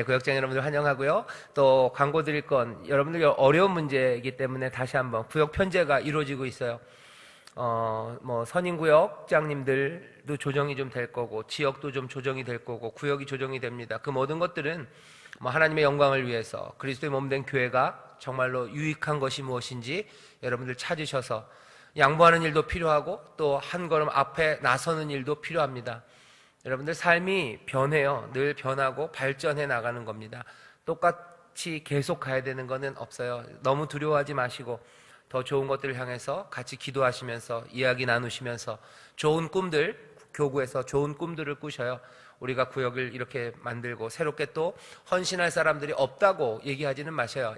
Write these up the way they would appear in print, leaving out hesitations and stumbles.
구역장 여러분들 환영하고요. 또 광고 드릴 건 여러분들 어려운 문제이기 때문에 다시 한번 구역 편제가 이루어지고 있어요. 선임구역장님들도 조정이 좀 될 거고, 지역도 좀 조정이 될 거고, 구역이 조정이 됩니다. 그 모든 것들은 하나님의 영광을 위해서 그리스도의 몸된 교회가 정말로 유익한 것이 무엇인지 여러분들 찾으셔서 양보하는 일도 필요하고 또 한 걸음 앞에 나서는 일도 필요합니다. 여러분들 삶이 변해요. 늘 변하고 발전해 나가는 겁니다. 똑같이 계속 가야 되는 것은 없어요. 너무 두려워하지 마시고 더 좋은 것들을 향해서 같이 기도하시면서 이야기 나누시면서 좋은 꿈들, 교구에서 좋은 꿈들을 꾸셔요. 우리가 구역을 이렇게 만들고 새롭게 또 헌신할 사람들이 없다고 얘기하지는 마셔요.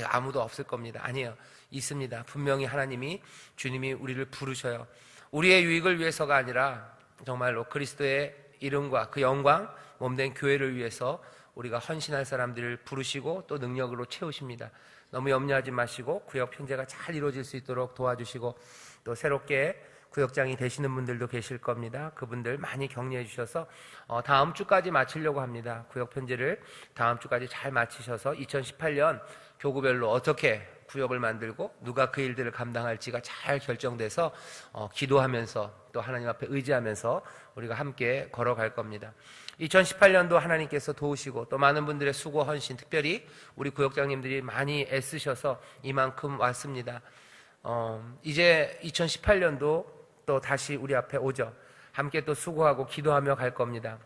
아무도 없을 겁니다. 아니에요. 있습니다. 분명히 하나님이, 주님이 우리를 부르셔요. 우리의 유익을 위해서가 아니라 정말로 그리스도의 이름과 그 영광, 몸된 교회를 위해서 우리가 헌신할 사람들을 부르시고 또 능력으로 채우십니다. 너무 염려하지 마시고 구역 편제가 잘 이루어질 수 있도록 도와주시고, 또 새롭게 구역장이 되시는 분들도 계실 겁니다. 그분들 많이 격려해 주셔서 다음 주까지 마치려고 합니다. 구역 편제를 다음 주까지 잘 마치셔서 2018년 교구별로 어떻게 구역을 만들고 누가 그 일들을 감당할지가 잘 결정돼서 기도하면서 또 하나님 앞에 의지하면서 우리가 함께 걸어갈 겁니다. 2018년도 하나님께서 도우시고 또 많은 분들의 수고 헌신, 특별히 우리 구역장님들이 많이 애쓰셔서 이만큼 왔습니다. 이제 2018년도 또 다시 우리 앞에 오죠. 함께 또 수고하고 기도하며 갈 겁니다.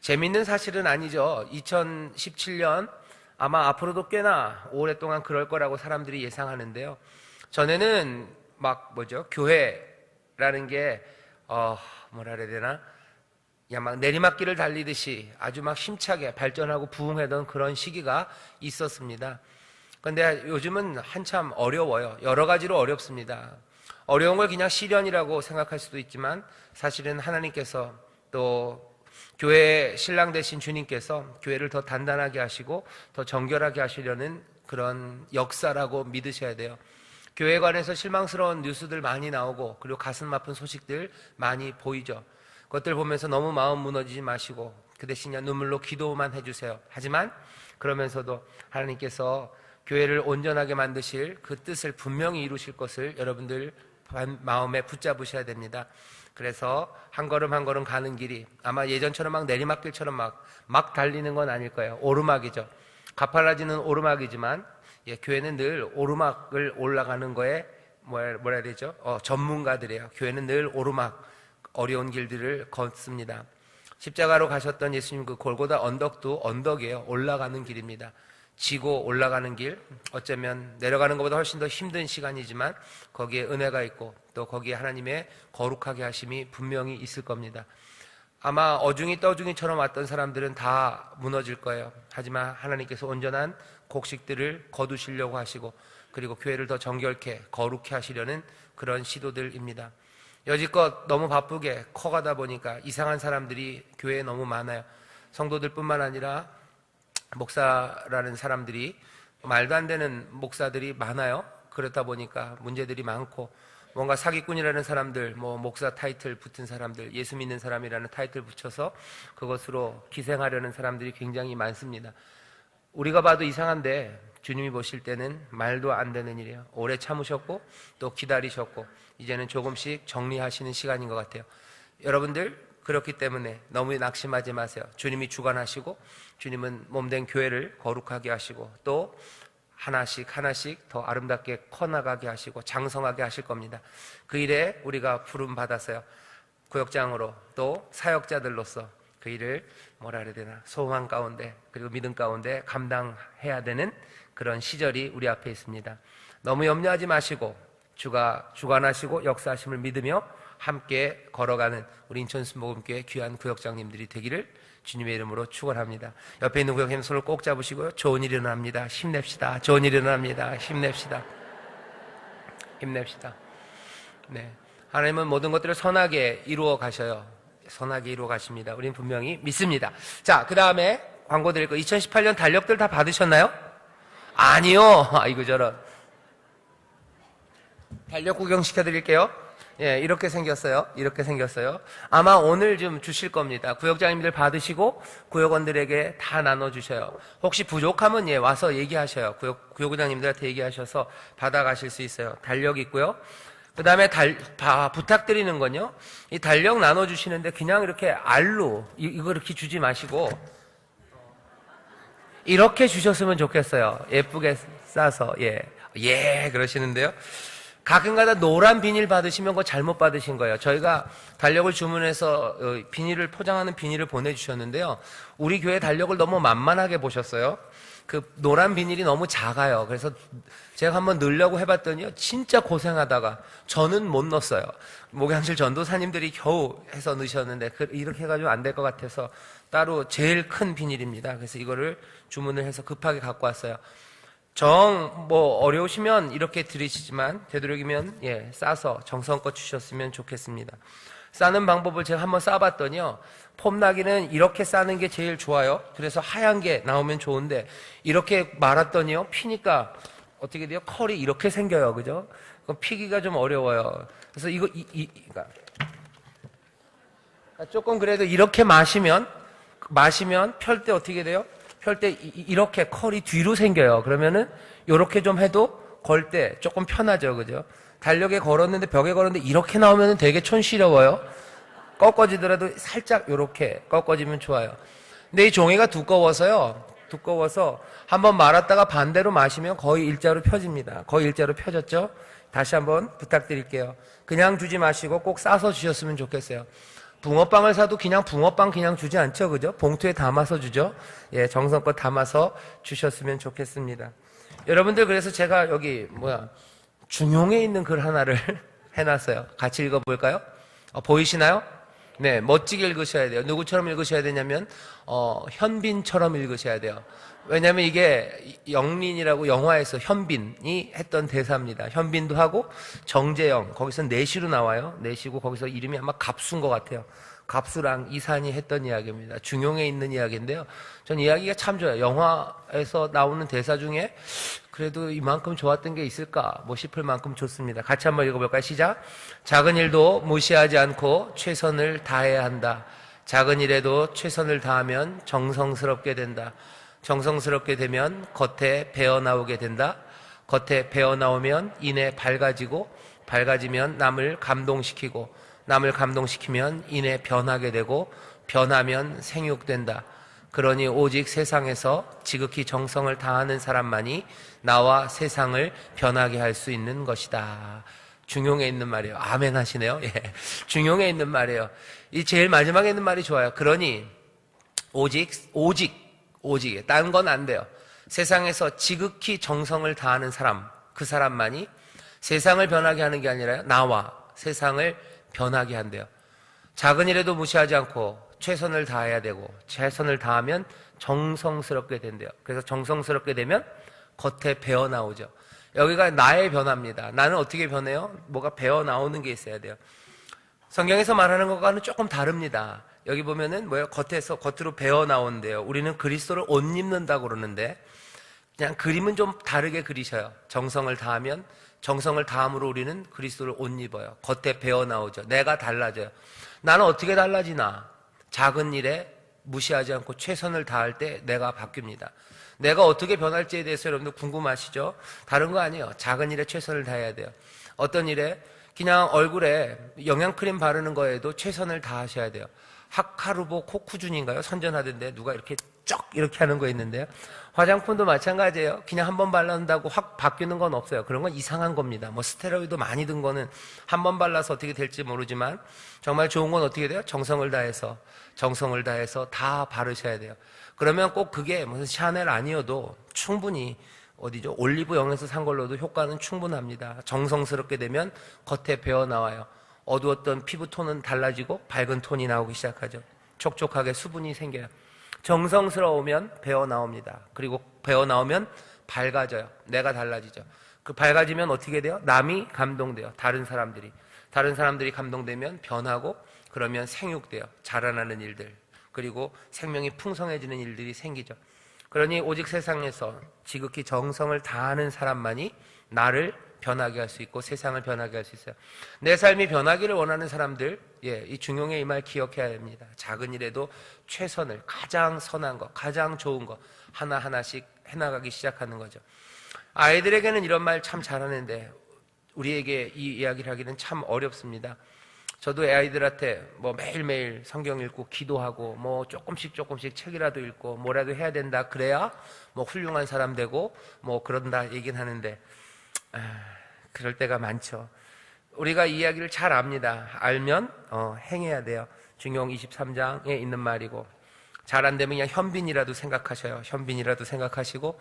재밌는 사실은 아니죠. 2017년 아마 앞으로도 꽤나 오랫동안 그럴 거라고 사람들이 예상하는데요. 전에는 교회라는 게 뭐라 그래야 되나, 그냥 내리막길을 달리듯이 아주 힘차게 발전하고 부흥하던 그런 시기가 있었습니다. 그런데 요즘은 한참 어려워요. 여러 가지로 어렵습니다. 어려운 걸 그냥 시련이라고 생각할 수도 있지만 사실은 하나님께서 또 교회의 신랑 되신 주님께서 교회를 더 단단하게 하시고 더 정결하게 하시려는 그런 역사라고 믿으셔야 돼요. 교회에 관해서 실망스러운 뉴스들 많이 나오고 그리고 가슴 아픈 소식들 많이 보이죠. 그것들 보면서 너무 마음 무너지지 마시고 그 대신 그냥 눈물로 기도만 해주세요. 하지만 그러면서도 하나님께서 교회를 온전하게 만드실 그 뜻을 분명히 이루실 것을 여러분들 마음에 붙잡으셔야 됩니다. 그래서 한 걸음 한 걸음 가는 길이 아마 예전처럼 내리막길처럼 막 달리는 건 아닐 거예요. 오르막이죠. 가팔라지는 오르막이지만 교회는 늘 오르막을 올라가는 거에 뭐라 해야 되죠? 전문가들이에요. 교회는 늘 오르막, 어려운 길들을 걷습니다. 십자가로 가셨던 예수님 그 골고다 언덕도 언덕이에요. 올라가는 길입니다. 지고 올라가는 길, 어쩌면 내려가는 것보다 훨씬 더 힘든 시간이지만 거기에 은혜가 있고 또 거기에 하나님의 거룩하게 하심이 분명히 있을 겁니다. 아마 어중이 떠중이처럼 왔던 사람들은 다 무너질 거예요. 하지만 하나님께서 온전한 곡식들을 거두시려고 하시고 그리고 교회를 더 정결케 거룩케 하시려는 그런 시도들입니다. 여지껏 너무 바쁘게 커가다 보니까 이상한 사람들이 교회에 너무 많아요. 성도들뿐만 아니라 목사라는 사람들이, 말도 안 되는 목사들이 많아요. 그렇다 보니까 문제들이 많고, 뭔가 사기꾼이라는 사람들, 목사 타이틀 붙은 사람들, 예수 믿는 사람이라는 타이틀 붙여서 그것으로 기생하려는 사람들이 굉장히 많습니다. 우리가 봐도 이상한데 주님이 보실 때는 말도 안 되는 일이에요. 오래 참으셨고 또 기다리셨고 이제는 조금씩 정리하시는 시간인 것 같아요. 여러분들 그렇기 때문에 너무 낙심하지 마세요. 주님이 주관하시고 주님은 몸된 교회를 거룩하게 하시고 또 하나씩 더 아름답게 커나가게 하시고 장성하게 하실 겁니다. 그 일에 우리가 부름 받았어요. 구역장으로 또 사역자들로서 그 일을 뭐라 그래야 되나, 소망 가운데 그리고 믿음 가운데 감당해야 되는 그런 시절이 우리 앞에 있습니다. 너무 염려하지 마시고 주가 주관하시고 역사하심을 믿으며 함께 걸어가는 우리 인천순복음교회 귀한 구역장님들이 되기를 주님의 이름으로 축원합니다. 옆에 있는 구역장님 손을 꼭 잡으시고요. 좋은 일이 일어납니다. 힘냅시다. 좋은 일이 일어납니다. 힘냅시다. 네, 하나님은 모든 것들을 선하게 이루어 가셔요. 선하게 이루어 가십니다. 우리는 분명히 믿습니다. 자, 그 다음에 광고 드릴 거, 2018년 달력들 다 받으셨나요? 아니요. 아이고 저런. 달력 구경 시켜드릴게요. 예, 이렇게 생겼어요. 이렇게 생겼어요. 아마 오늘 좀 주실 겁니다. 구역장님들 받으시고 구역원들에게 다 나눠주셔요. 혹시 부족하면 예, 와서 얘기하셔요. 구역장님들한테 얘기하셔서 받아가실 수 있어요. 달력 있고요. 그 다음에 부탁드리는 건요. 이 달력 나눠주시는데 그냥 이렇게 알로 이거 이렇게 주지 마시고 이렇게 주셨으면 좋겠어요. 예쁘게 싸서. 예, 그러시는데요. 가끔가다 노란 비닐 받으시면 그거 잘못 받으신 거예요. 저희가 달력을 주문해서 비닐을 포장하는 비닐을 보내주셨는데요. 우리 교회 달력을 너무 만만하게 보셨어요. 그 노란 비닐이 너무 작아요. 그래서 제가 한번 넣으려고 해봤더니요. 진짜 고생하다가 저는 못 넣었어요. 목양실 전도사님들이 겨우 해서 넣으셨는데 이렇게 해가지고 안 될 것 같아서 따로 제일 큰 비닐입니다. 그래서 이거를 주문을 해서 급하게 갖고 왔어요. 어려우시면 이렇게 드리시지만 되도록이면 싸서 정성껏 주셨으면 좋겠습니다. 싸는 방법을 제가 한번 싸봤더니요. 폼나기는 이렇게 싸는 게 제일 좋아요. 그래서 하얀 게 나오면 좋은데 이렇게 말았더니요. 피니까 어떻게 돼요? 컬이 이렇게 생겨요. 그죠? 피기가 좀 어려워요. 그래서 그러니까 조금 그래도 이렇게 마시면 펼 때 어떻게 돼요? 펼 때 이렇게 컬이 뒤로 생겨요. 그러면은 이렇게 좀 해도 걸 때 조금 편하죠. 그죠? 달력에 걸었는데 벽에 걸었는데 이렇게 나오면 되게 촌스러워요. 꺾어지더라도 살짝 이렇게 꺾어지면 좋아요. 근데 이 종이가 두꺼워서 한번 말았다가 반대로 마시면 거의 일자로 펴집니다. 거의 일자로 펴졌죠? 다시 한번 부탁드릴게요. 그냥 주지 마시고 꼭 싸서 주셨으면 좋겠어요. 붕어빵을 사도 그냥 붕어빵 그냥 주지 않죠. 그죠? 봉투에 담아서 주죠. 정성껏 담아서 주셨으면 좋겠습니다. 여러분들, 그래서 제가 여기 중용에 있는 글 하나를 해놨어요. 같이 읽어볼까요? 보이시나요? 네, 멋지게 읽으셔야 돼요. 누구처럼 읽으셔야 되냐면 현빈처럼 읽으셔야 돼요. 왜냐하면 이게 영린이라고 영화에서 현빈이 했던 대사입니다. 현빈도 하고 정재영, 거기서 내시로 나와요. 내시고 거기서 이름이 아마 갑수인 것 같아요. 갑수랑 이산이 했던 이야기입니다. 중용에 있는 이야기인데요. 전 이야기가 참 좋아요. 영화에서 나오는 대사 중에 그래도 이만큼 좋았던 게 있을까 싶을 만큼 좋습니다. 같이 한번 읽어볼까요? 시작. 작은 일도 무시하지 않고 최선을 다해야 한다. 작은 일에도 최선을 다하면 정성스럽게 된다. 정성스럽게 되면 겉에 배어나오게 된다. 겉에 배어나오면 이내 밝아지고, 밝아지면 남을 감동시키고, 남을 감동시키면 이내 변하게 되고, 변하면 생육된다. 그러니 오직 세상에서 지극히 정성을 다하는 사람만이 나와 세상을 변하게 할 수 있는 것이다. 중용에 있는 말이에요. 아멘 하시네요. 중용에 있는 말이에요. 이 제일 마지막에 있는 말이 좋아요. 그러니 오직 딴 건 안 돼요. 세상에서 지극히 정성을 다하는 사람, 그 사람만이 세상을 변하게 하는 게 아니라 나와 세상을 변하게 한대요. 작은 일에도 무시하지 않고 최선을 다해야 되고, 최선을 다하면 정성스럽게 된대요. 그래서 정성스럽게 되면 겉에 배어 나오죠. 여기가 나의 변화입니다. 나는 어떻게 변해요? 뭐가 배어 나오는 게 있어야 돼요. 성경에서 말하는 것과는 조금 다릅니다. 여기 보면은 겉으로 배어 나온대요. 우리는 그리스도를 옷 입는다고 그러는데 그냥 그림은 좀 다르게 그리셔요. 정성을 다하면, 정성을 다함으로 우리는 그리스도를 옷 입어요. 겉에 배어 나오죠. 내가 달라져요. 나는 어떻게 달라지나? 작은 일에 무시하지 않고 최선을 다할 때 내가 바뀝니다. 내가 어떻게 변할지에 대해서 여러분들 궁금하시죠? 다른 거 아니에요. 작은 일에 최선을 다해야 돼요. 어떤 일에 그냥 얼굴에 영양크림 바르는 거에도 최선을 다하셔야 돼요. 하카루보 코쿠준인가요? 선전하던데 누가 이렇게 이렇게 하는 거 있는데요. 화장품도 마찬가지예요. 그냥 한 번 발란다고 확 바뀌는 건 없어요. 그런 건 이상한 겁니다. 스테로이드 많이 든 거는 한 번 발라서 어떻게 될지 모르지만 정말 좋은 건 어떻게 돼요? 정성을 다해서 다 바르셔야 돼요. 그러면 꼭 그게 무슨 샤넬 아니어도 충분히 올리브 영에서 산 걸로도 효과는 충분합니다. 정성스럽게 되면 겉에 배어 나와요. 어두웠던 피부톤은 달라지고 밝은 톤이 나오기 시작하죠. 촉촉하게 수분이 생겨요. 정성스러우면 배어 나옵니다. 그리고 배어 나오면 밝아져요. 내가 달라지죠. 그 밝아지면 어떻게 돼요? 남이 감동돼요. 다른 사람들이 감동되면 변하고, 그러면 생육돼요. 자라나는 일들, 그리고 생명이 풍성해지는 일들이 생기죠. 그러니 오직 세상에서 지극히 정성을 다하는 사람만이 나를 변하게 할 수 있고 세상을 변하게 할 수 있어요. 내 삶이 변하기를 원하는 사람들, 이 중용의 이 말 기억해야 됩니다. 작은 일에도 최선을, 가장 선한 거, 가장 좋은 거 하나하나씩 해나가기 시작하는 거죠. 아이들에게는 이런 말 참 잘하는데 우리에게 이 이야기를 하기는 참 어렵습니다. 저도 아이들한테 뭐 매일매일 성경 읽고 기도하고 뭐 조금씩 책이라도 읽고 뭐라도 해야 된다, 그래야 뭐 훌륭한 사람 되고 뭐 그런다 얘기는 하는데 그럴 때가 많죠. 우리가 이 이야기를 잘 압니다. 알면 행해야 돼요. 중용 23장에 있는 말이고, 잘 안 되면 그냥 현빈이라도 생각하셔요. 현빈이라도 생각하시고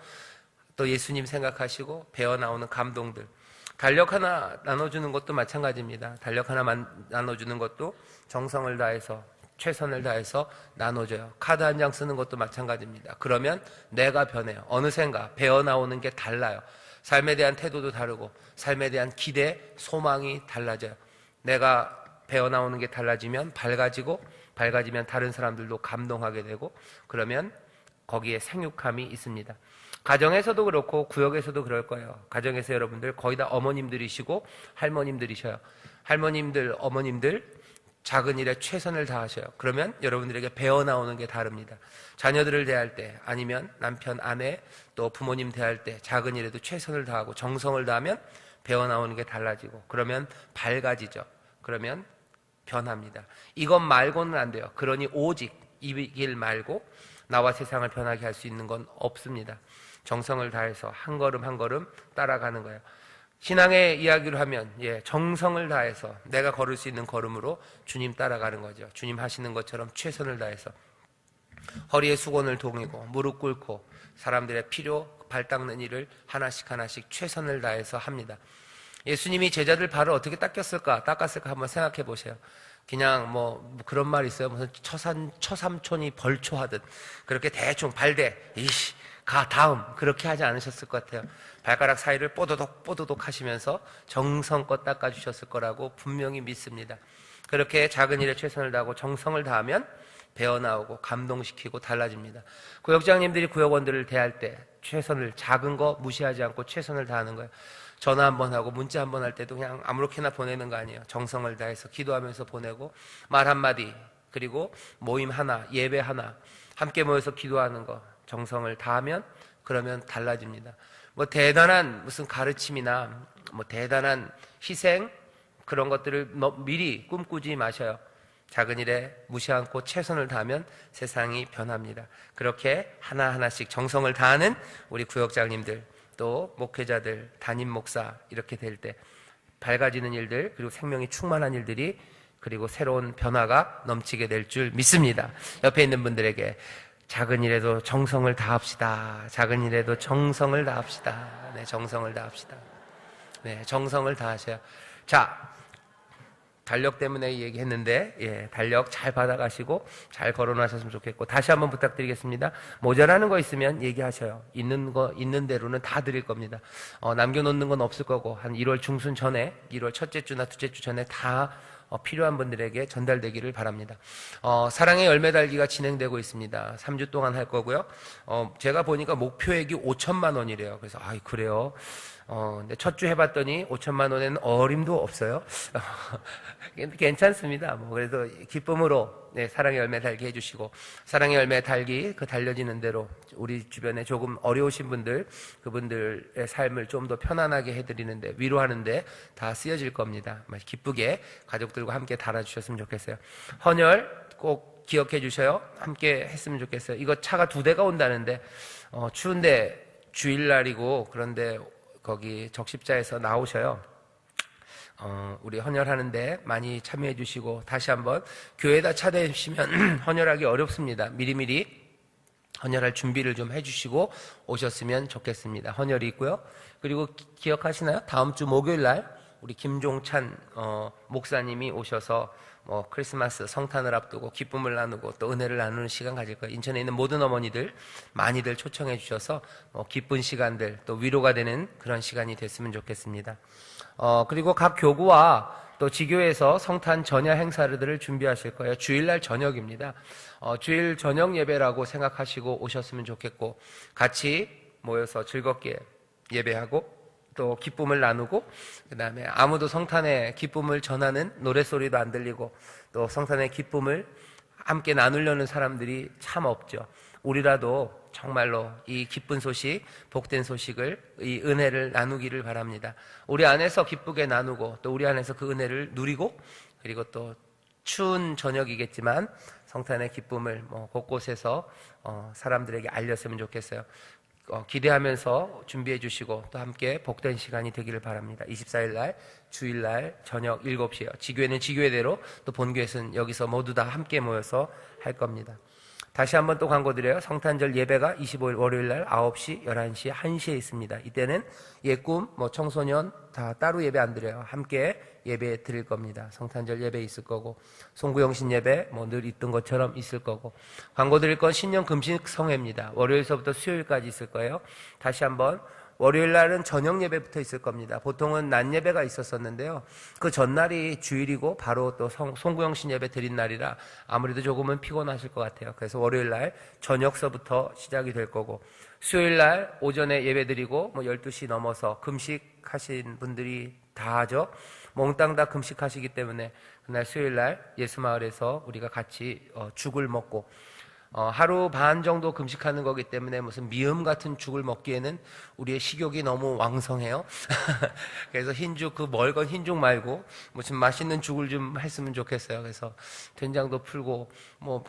또 예수님 생각하시고 배어 나오는 감동들, 달력 하나 나눠주는 것도 마찬가지입니다. 달력 하나 나눠주는 것도 정성을 다해서 최선을 다해서 나눠줘요. 카드 한 장 쓰는 것도 마찬가지입니다. 그러면 내가 변해요. 어느샌가 배어 나오는 게 달라요. 삶에 대한 태도도 다르고 삶에 대한 기대, 소망이 달라져요. 내가 배어 나오는 게 달라지면 밝아지면 다른 사람들도 감동하게 되고, 그러면 거기에 생육함이 있습니다. 가정에서도 그렇고 구역에서도 그럴 거예요. 가정에서 여러분들 거의 다 어머님들이시고 할머님들이셔요. 할머님들, 어머님들 작은 일에 최선을 다하셔요. 그러면 여러분들에게 배어나오는 게 다릅니다. 자녀들을 대할 때, 아니면 남편, 아내, 또 부모님 대할 때 작은 일에도 최선을 다하고 정성을 다하면 배어나오는 게 달라지고, 그러면 밝아지죠. 그러면 변합니다. 이것 말고는 안 돼요. 그러니 오직 이 길 말고 나와 세상을 변하게 할 수 있는 건 없습니다. 정성을 다해서 한 걸음 한 걸음 따라가는 거예요. 신앙의 이야기를 하면 정성을 다해서 내가 걸을 수 있는 걸음으로 주님 따라가는 거죠. 주님 하시는 것처럼 최선을 다해서 허리에 수건을 동이고 무릎 꿇고 사람들의 필요 발 닦는 일을 하나씩 최선을 다해서 합니다. 예수님이 제자들 발을 어떻게 닦았을까 한번 생각해 보세요. 그냥 뭐 그런 말 있어요. 무슨 처삼촌이 벌초하듯 그렇게 대충 발대 이씨 가 다음 그렇게 하지 않으셨을 것 같아요. 발가락 사이를 뽀도독 하시면서 정성껏 닦아주셨을 거라고 분명히 믿습니다. 그렇게 작은 일에 최선을 다하고 정성을 다하면 배어나오고 감동시키고 달라집니다. 구역장님들이 구역원들을 대할 때 최선을, 작은 거 무시하지 않고 최선을 다하는 거예요. 전화 한번 하고 문자 한번 할 때도 그냥 아무렇게나 보내는 거 아니에요. 정성을 다해서 기도하면서 보내고, 말 한마디, 그리고 모임 하나, 예배 하나, 함께 모여서 기도하는 거 정성을 다하면 그러면 달라집니다. 뭐 대단한 무슨 가르침이나 뭐 대단한 희생, 그런 것들을 미리 꿈꾸지 마셔요. 작은 일에 무시 않고 최선을 다하면 세상이 변합니다. 그렇게 하나하나씩 정성을 다하는 우리 구역장님들, 또 목회자들, 담임 목사 이렇게 될 때 밝아지는 일들, 그리고 생명이 충만한 일들이, 그리고 새로운 변화가 넘치게 될 줄 믿습니다. 옆에 있는 분들에게 작은 일에도 정성을 다합시다. 작은 일에도 정성을 다합시다. 네, 정성을 다합시다. 네, 정성을 다하셔요. 자, 달력 때문에 얘기했는데, 달력 잘 받아가시고 잘 거론하셨으면 좋겠고, 다시 한번 부탁드리겠습니다. 모자라는 거 있으면 얘기하셔요. 있는 대로는 다 드릴 겁니다. 남겨놓는 건 없을 거고, 한 1월 중순 전에, 1월 첫째 주나 둘째 주 전에 다 필요한 분들에게 전달되기를 바랍니다. 사랑의 열매 달기가 진행되고 있습니다. 3주 동안 할 거고요. 제가 보니까 목표액이 5천만 원이래요. 그래서 그래요. 근데 첫 주 해봤더니 5천만 원에는 어림도 없어요. 괜찮습니다. 뭐 그래도 기쁨으로 사랑의 열매 달기 해주시고, 사랑의 열매 달기 그 달려지는 대로 우리 주변에 조금 어려우신 분들, 그분들의 삶을 좀 더 편안하게 해드리는데, 위로하는데 다 쓰여질 겁니다. 기쁘게 가족들과 함께 달아주셨으면 좋겠어요. 헌혈 꼭 기억해 주셔요. 함께 했으면 좋겠어요. 이거 차가 2대가 온다는데, 추운데 주일날이고, 그런데 거기 적십자에서 나오셔요. 우리 헌혈하는데 많이 참여해 주시고, 다시 한번 교회에다 차대시면 헌혈하기 어렵습니다. 미리미리 헌혈할 준비를 좀 해주시고 오셨으면 좋겠습니다. 헌혈이 있고요. 그리고 기억하시나요? 다음 주 목요일 날 우리 김종찬 목사님이 오셔서 크리스마스 성탄을 앞두고 기쁨을 나누고 또 은혜를 나누는 시간 가질 거예요. 인천에 있는 모든 어머니들 많이들 초청해 주셔서 기쁜 시간들, 또 위로가 되는 그런 시간이 됐으면 좋겠습니다. 그리고 각 교구와 또 지교에서 성탄 전야 행사들을 준비하실 거예요. 주일날 저녁입니다. 주일 저녁 예배라고 생각하시고 오셨으면 좋겠고, 같이 모여서 즐겁게 예배하고 또 기쁨을 나누고, 그 다음에 아무도 성탄의 기쁨을 전하는 노랫소리도 안 들리고, 또 성탄의 기쁨을 함께 나누려는 사람들이 참 없죠. 우리라도 정말로 이 기쁜 소식, 복된 소식을, 이 은혜를 나누기를 바랍니다. 우리 안에서 기쁘게 나누고, 또 우리 안에서 그 은혜를 누리고, 그리고 또 추운 저녁이겠지만 성탄의 기쁨을 곳곳에서 사람들에게 알렸으면 좋겠어요. 기대하면서 준비해 주시고 또 함께 복된 시간이 되기를 바랍니다. 24일 날 주일날 저녁 7시에요. 지교회는 지교회대로, 또 본교회는 여기서 모두 다 함께 모여서 할 겁니다. 다시 한번 또 광고드려요. 성탄절 예배가 25일 월요일날 9시, 11시, 1시에 있습니다. 이때는 예꿈, 청소년 다 따로 예배 안 드려요. 함께 예배 드릴 겁니다. 성탄절 예배 있을 거고, 송구영신 예배 늘 있던 것처럼 있을 거고, 광고 드릴 건 신년 금식 성회입니다. 월요일서부터 수요일까지 있을 거예요. 다시 한번, 월요일 날은 저녁 예배부터 있을 겁니다. 보통은 낮 예배가 있었었는데요. 그 전날이 주일이고 바로 또 송구영신 예배 드린 날이라 아무래도 조금은 피곤하실 것 같아요. 그래서 월요일 날 저녁서부터 시작이 될 거고, 수요일 날 오전에 예배 드리고 12시 넘어서 금식하신 분들이 다 하죠. 몽땅 다 금식하시기 때문에 그날 수요일 날 예수마을에서 우리가 같이 죽을 먹고, 하루 반 정도 금식하는 거기 때문에 무슨 미음 같은 죽을 먹기에는 우리의 식욕이 너무 왕성해요. 그래서 흰죽, 그 멀건 흰죽 말고 무슨 맛있는 죽을 좀 했으면 좋겠어요. 그래서 된장도 풀고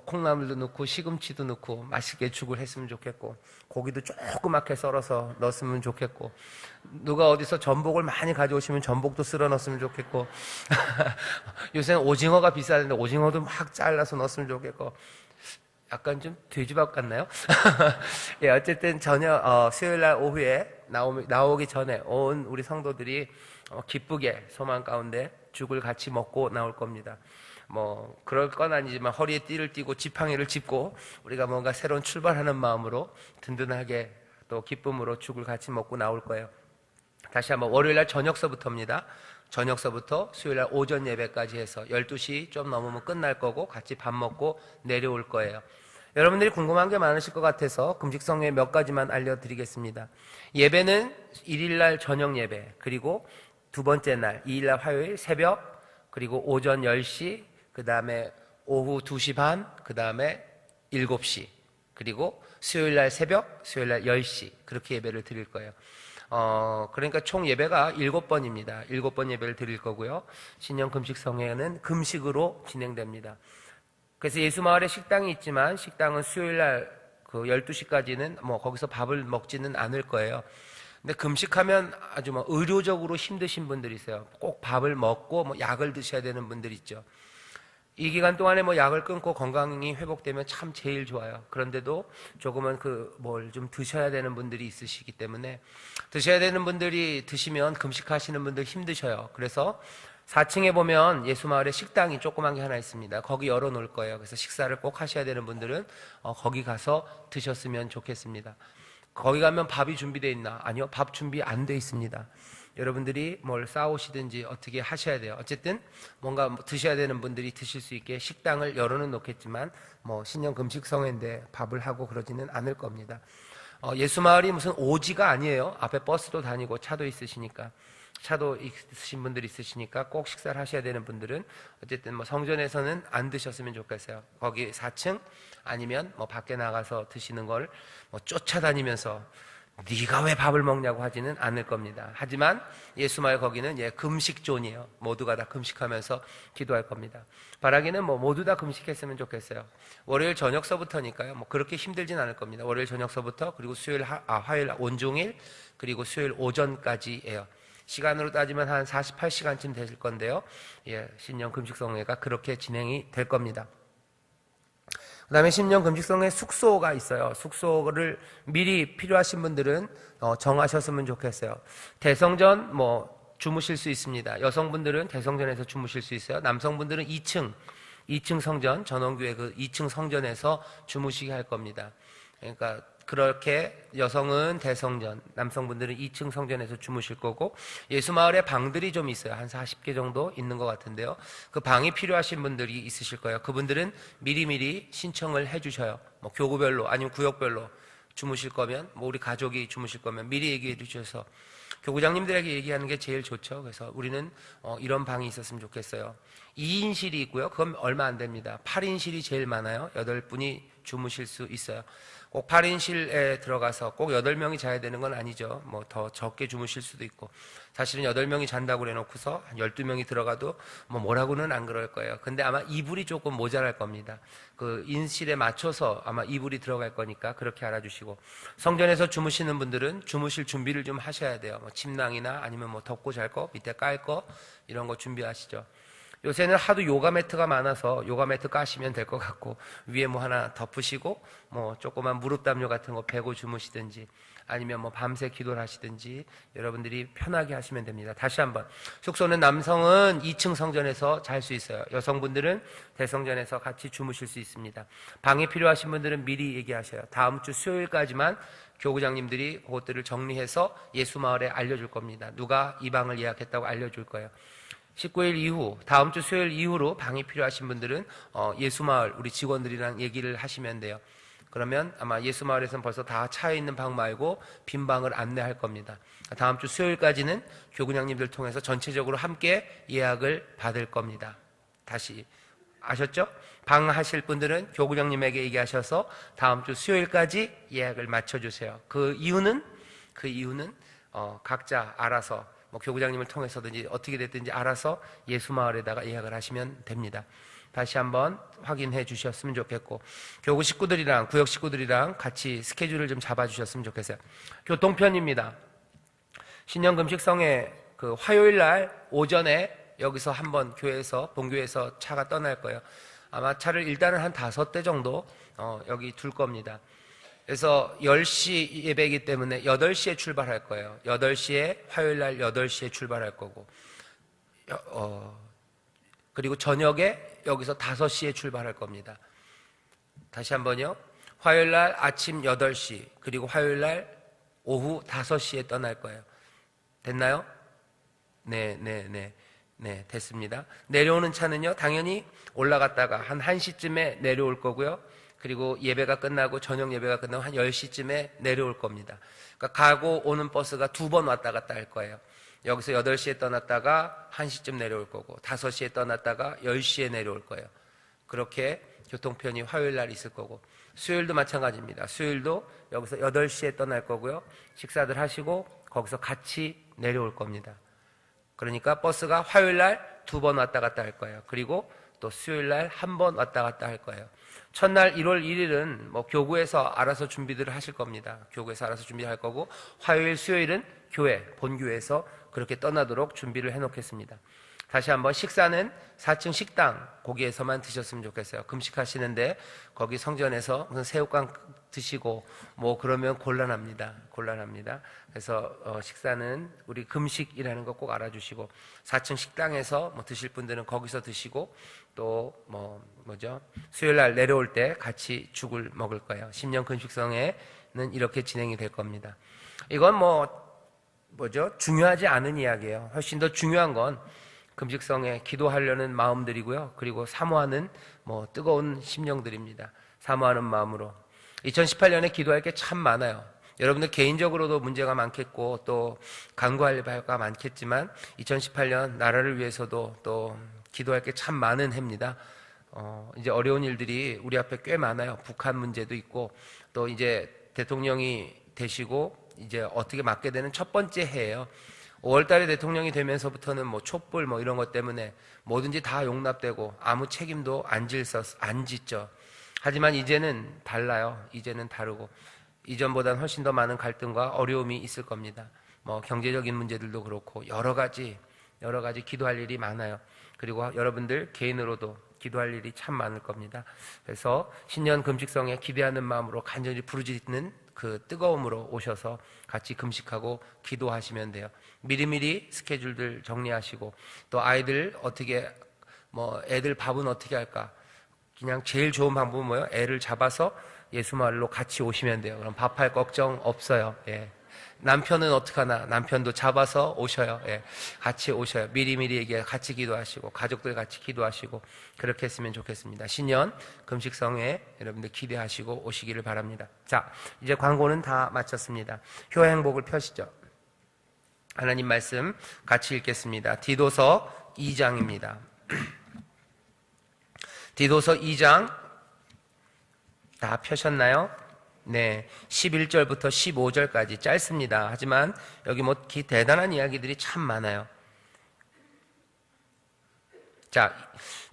콩나물도 넣고 시금치도 넣고 맛있게 죽을 했으면 좋겠고, 고기도 조그맣게 썰어서 넣었으면 좋겠고, 누가 어디서 전복을 많이 가져오시면 전복도 쓸어 넣었으면 좋겠고, 요새는 오징어가 비싸는데 오징어도 막 잘라서 넣었으면 좋겠고, 약간 좀 돼지밥 같나요? 예, 어쨌든 수요일날 오후에 나오기 전에 온 우리 성도들이 기쁘게 소망 가운데 죽을 같이 먹고 나올 겁니다. 그럴 건 아니지만 허리에 띠를 띠고 지팡이를 짚고 우리가 뭔가 새로운 출발하는 마음으로 든든하게 또 기쁨으로 죽을 같이 먹고 나올 거예요. 다시 한번, 월요일날 저녁서부터입니다. 저녁서부터 수요일날 오전 예배까지 해서 12시 좀 넘으면 끝날 거고, 같이 밥 먹고 내려올 거예요. 여러분들이 궁금한 게 많으실 것 같아서 금식성회 몇 가지만 알려드리겠습니다. 예배는 1일날 저녁 예배, 그리고 두 번째 날 2일날 화요일 새벽, 그리고 오전 10시, 그 다음에 오후 2시 반, 그 다음에 7시, 그리고 수요일날 새벽, 수요일날 10시, 그렇게 예배를 드릴 거예요. 그러니까 총 예배가 7번입니다. 7번 예배를 드릴 거고요. 신년 금식성회는 금식으로 진행됩니다. 그래서 예수마을에 식당이 있지만 식당은 수요일날 12시까지는 거기서 밥을 먹지는 않을 거예요. 근데 금식하면 아주 의료적으로 힘드신 분들이 있어요. 꼭 밥을 먹고 약을 드셔야 되는 분들이 있죠. 이 기간 동안에 약을 끊고 건강이 회복되면 참 제일 좋아요. 그런데도 조금은 뭘 좀 드셔야 되는 분들이 있으시기 때문에, 드셔야 되는 분들이 드시면 금식하시는 분들 힘드셔요. 그래서 4층에 보면 예수마을에 식당이 조그만 게 하나 있습니다. 거기 열어놓을 거예요. 그래서 식사를 꼭 하셔야 되는 분들은 거기 가서 드셨으면 좋겠습니다. 거기 가면 밥이 준비되어 있나? 아니요, 밥 준비 안 돼 있습니다. 여러분들이 뭘 싸우시든지 어떻게 하셔야 돼요. 어쨌든 뭔가 드셔야 되는 분들이 드실 수 있게 식당을 열어는 놓겠지만 신년 금식성회인데 밥을 하고 그러지는 않을 겁니다. 예수마을이 무슨 오지가 아니에요. 앞에 버스도 다니고 차도 있으시니까, 차도 있으신 분들이 있으시니까 꼭 식사를 하셔야 되는 분들은 어쨌든 성전에서는 안 드셨으면 좋겠어요. 거기 4층 아니면 밖에 나가서 드시는 걸 쫓아다니면서 네가 왜 밥을 먹냐고 하지는 않을 겁니다. 하지만 예수마을 거기는 금식존이에요. 모두가 다 금식하면서 기도할 겁니다. 바라기는 모두 다 금식했으면 좋겠어요. 월요일 저녁서부터니까요. 그렇게 힘들진 않을 겁니다. 월요일 저녁서부터, 그리고 화요일 온종일, 그리고 수요일 오전까지예요. 시간으로 따지면 한 48시간쯤 되실 건데요. 신년 금식성회가 그렇게 진행이 될 겁니다. 그 다음에 신년 금식성회 숙소가 있어요. 숙소를 미리 필요하신 분들은 정하셨으면 좋겠어요. 대성전 주무실 수 있습니다. 여성분들은 대성전에서 주무실 수 있어요. 남성분들은 2층 성전, 전원교회 2층 성전에서 주무시게 할 겁니다. 그러니까 그렇게 여성은 대성전, 남성분들은 2층 성전에서 주무실 거고, 예수마을에 방들이 좀 있어요. 한 40개 정도 있는 것 같은데요. 그 방이 필요하신 분들이 있으실 거예요. 그분들은 미리미리 신청을 해주셔요. 교구별로 아니면 구역별로 주무실 거면, 뭐 우리 가족이 주무실 거면 미리 얘기해 주셔서 교구장님들에게 얘기하는 게 제일 좋죠. 그래서 우리는 이런 방이 있었으면 좋겠어요. 2인실이 있고요. 그건 얼마 안 됩니다. 8인실이 제일 많아요. 8분이 주무실 수 있어요. 꼭 8인실에 들어가서 꼭 8명이 자야 되는 건 아니죠. 뭐 더 적게 주무실 수도 있고. 사실은 8명이 잔다고 해놓고서 한 12명이 들어가도 뭐 뭐라고는 안 그럴 거예요. 근데 아마 이불이 조금 모자랄 겁니다. 그 인실에 맞춰서 아마 이불이 들어갈 거니까 그렇게 알아주시고, 성전에서 주무시는 분들은 주무실 준비를 좀 하셔야 돼요. 뭐 침낭이나 아니면 뭐 덮고 잘 거, 밑에 깔 거, 이런 거 준비하시죠. 요새는 하도 요가 매트가 많아서 요가 매트 까시면 될 것 같고, 위에 뭐 하나 덮으시고 뭐 조그만 무릎 담요 같은 거 베고 주무시든지, 아니면 뭐 밤새 기도를 하시든지 여러분들이 편하게 하시면 됩니다. 다시 한번, 숙소는 남성은 2층 성전에서 잘 수 있어요. 여성분들은 대성전에서 같이 주무실 수 있습니다. 방이 필요하신 분들은 미리 얘기하셔요. 다음 주 수요일까지만 교구장님들이 그것들을 정리해서 예수마을에 알려줄 겁니다. 누가 이 방을 예약했다고 알려줄 거예요. 19일 이후, 다음 주 수요일 이후로 방이 필요하신 분들은 예수마을 우리 직원들이랑 얘기를 하시면 돼요. 그러면 아마 예수마을에서는 벌써 다 차 있는 방 말고 빈 방을 안내할 겁니다. 다음 주 수요일까지는 교구장님들 통해서 전체적으로 함께 예약을 받을 겁니다. 다시 아셨죠? 방 하실 분들은 교구장님에게 얘기하셔서 다음 주 수요일까지 예약을 맞춰주세요. 그 이유는 각자 알아서 뭐 교구장님을 통해서든지 어떻게 됐든지 알아서 예수마을에다가 예약을 하시면 됩니다. 다시 한번 확인해 주셨으면 좋겠고, 교구 식구들이랑 구역 식구들이랑 같이 스케줄을 좀 잡아주셨으면 좋겠어요. 교통편입니다. 신년금식성에 그 화요일날 오전에 여기서 한번 교회에서 본교회에서 차가 떠날 거예요. 아마 차를 일단은 한 5대 정도 여기 둘 겁니다. 그래서 10시 예배이기 때문에 8시에 출발할 거예요. 8시에 화요일날 8시에 출발할 거고, 그리고 저녁에 여기서 5시에 출발할 겁니다. 다시 한번요. 화요일날 아침 8시, 그리고 화요일날 오후 5시에 떠날 거예요. 됐나요? 네, 됐습니다. 내려오는 차는요, 당연히 올라갔다가 한 1시쯤에 내려올 거고요. 그리고 예배가 끝나고, 저녁 예배가 끝나고 한 10시쯤에 내려올 겁니다. 그러니까 가고 오는 버스가 2번 왔다 갔다 할 거예요. 여기서 8시에 떠났다가 1시쯤 내려올 거고, 5시에 떠났다가 10시에 내려올 거예요. 그렇게 교통편이 화요일 날 있을 거고, 수요일도 마찬가지입니다. 수요일도 여기서 8시에 떠날 거고요. 식사들 하시고 거기서 같이 내려올 겁니다. 그러니까 버스가 화요일 날 2번 왔다 갔다 할 거예요. 그리고 또 수요일 날 1번 왔다 갔다 할 거예요. 첫날 1월 1일은 뭐 교구에서 알아서 준비들을 하실 겁니다. 교구에서 알아서 준비할 거고, 화요일, 수요일은 교회, 본교회에서 그렇게 떠나도록 준비를 해놓겠습니다. 다시 한번, 식사는 4층 식당 거기에서만 드셨으면 좋겠어요. 금식하시는데 거기 성전에서 무슨 새우깡 드시고 뭐 그러면 곤란합니다. 그래서 식사는 우리 금식이라는 거 꼭 알아주시고, 4층 식당에서 뭐 드실 분들은 거기서 드시고, 또 수요일 날 내려올 때 같이 죽을 먹을 거예요. 10년 금식성에는 이렇게 진행이 될 겁니다. 이건 중요하지 않은 이야기예요. 훨씬 더 중요한 건 금식성에 기도하려는 마음들이고요. 그리고 사모하는 뜨거운 심령들입니다. 사모하는 마음으로 2018년에 기도할 게 참 많아요. 여러분들 개인적으로도 문제가 많겠고 또 간구할 바가 많겠지만 2018년 나라를 위해서도 또 기도할 게 참 많은 해입니다. 이제 어려운 일들이 우리 앞에 꽤 많아요. 북한 문제도 있고, 또 이제 대통령이 되시고 이제 어떻게 맡게 되는 첫 번째 해예요. 5월 달에 대통령이 되면서부터는 촛불 이런 것 때문에 뭐든지 다 용납되고 아무 책임도 안 짓죠. 하지만 이제는 달라요. 이제는 다르고 이전보다는 훨씬 더 많은 갈등과 어려움이 있을 겁니다. 경제적인 문제들도 그렇고 여러 가지 기도할 일이 많아요. 그리고 여러분들 개인으로도 기도할 일이 참 많을 겁니다. 그래서 신년 금식성에 기대하는 마음으로 간절히 부르짖는 그 뜨거움으로 오셔서 같이 금식하고 기도하시면 돼요. 미리미리 스케줄들 정리하시고, 또 아이들 어떻게 애들 밥은 어떻게 할까? 그냥 제일 좋은 방법은 뭐예요? 애를 잡아서 예수마을로 같이 오시면 돼요. 그럼 밥할 걱정 없어요. 예. 남편은 어떡하나? 남편도 잡아서 오셔요. 예, 같이 오셔요. 미리미리 얘기해 같이 기도하시고 가족들 같이 기도하시고 그렇게 했으면 좋겠습니다. 신년 금식성에 여러분들 기대하시고 오시기를 바랍니다. 자, 이제 광고는 다 마쳤습니다. 효행복을 펴시죠. 하나님 말씀 같이 읽겠습니다. 디도서 2장입니다. 디도서 2장 다 펴셨나요? 네, 11절부터 15절까지 짧습니다. 하지만 여기 뭐 대단한 이야기들이 참 많아요. 자,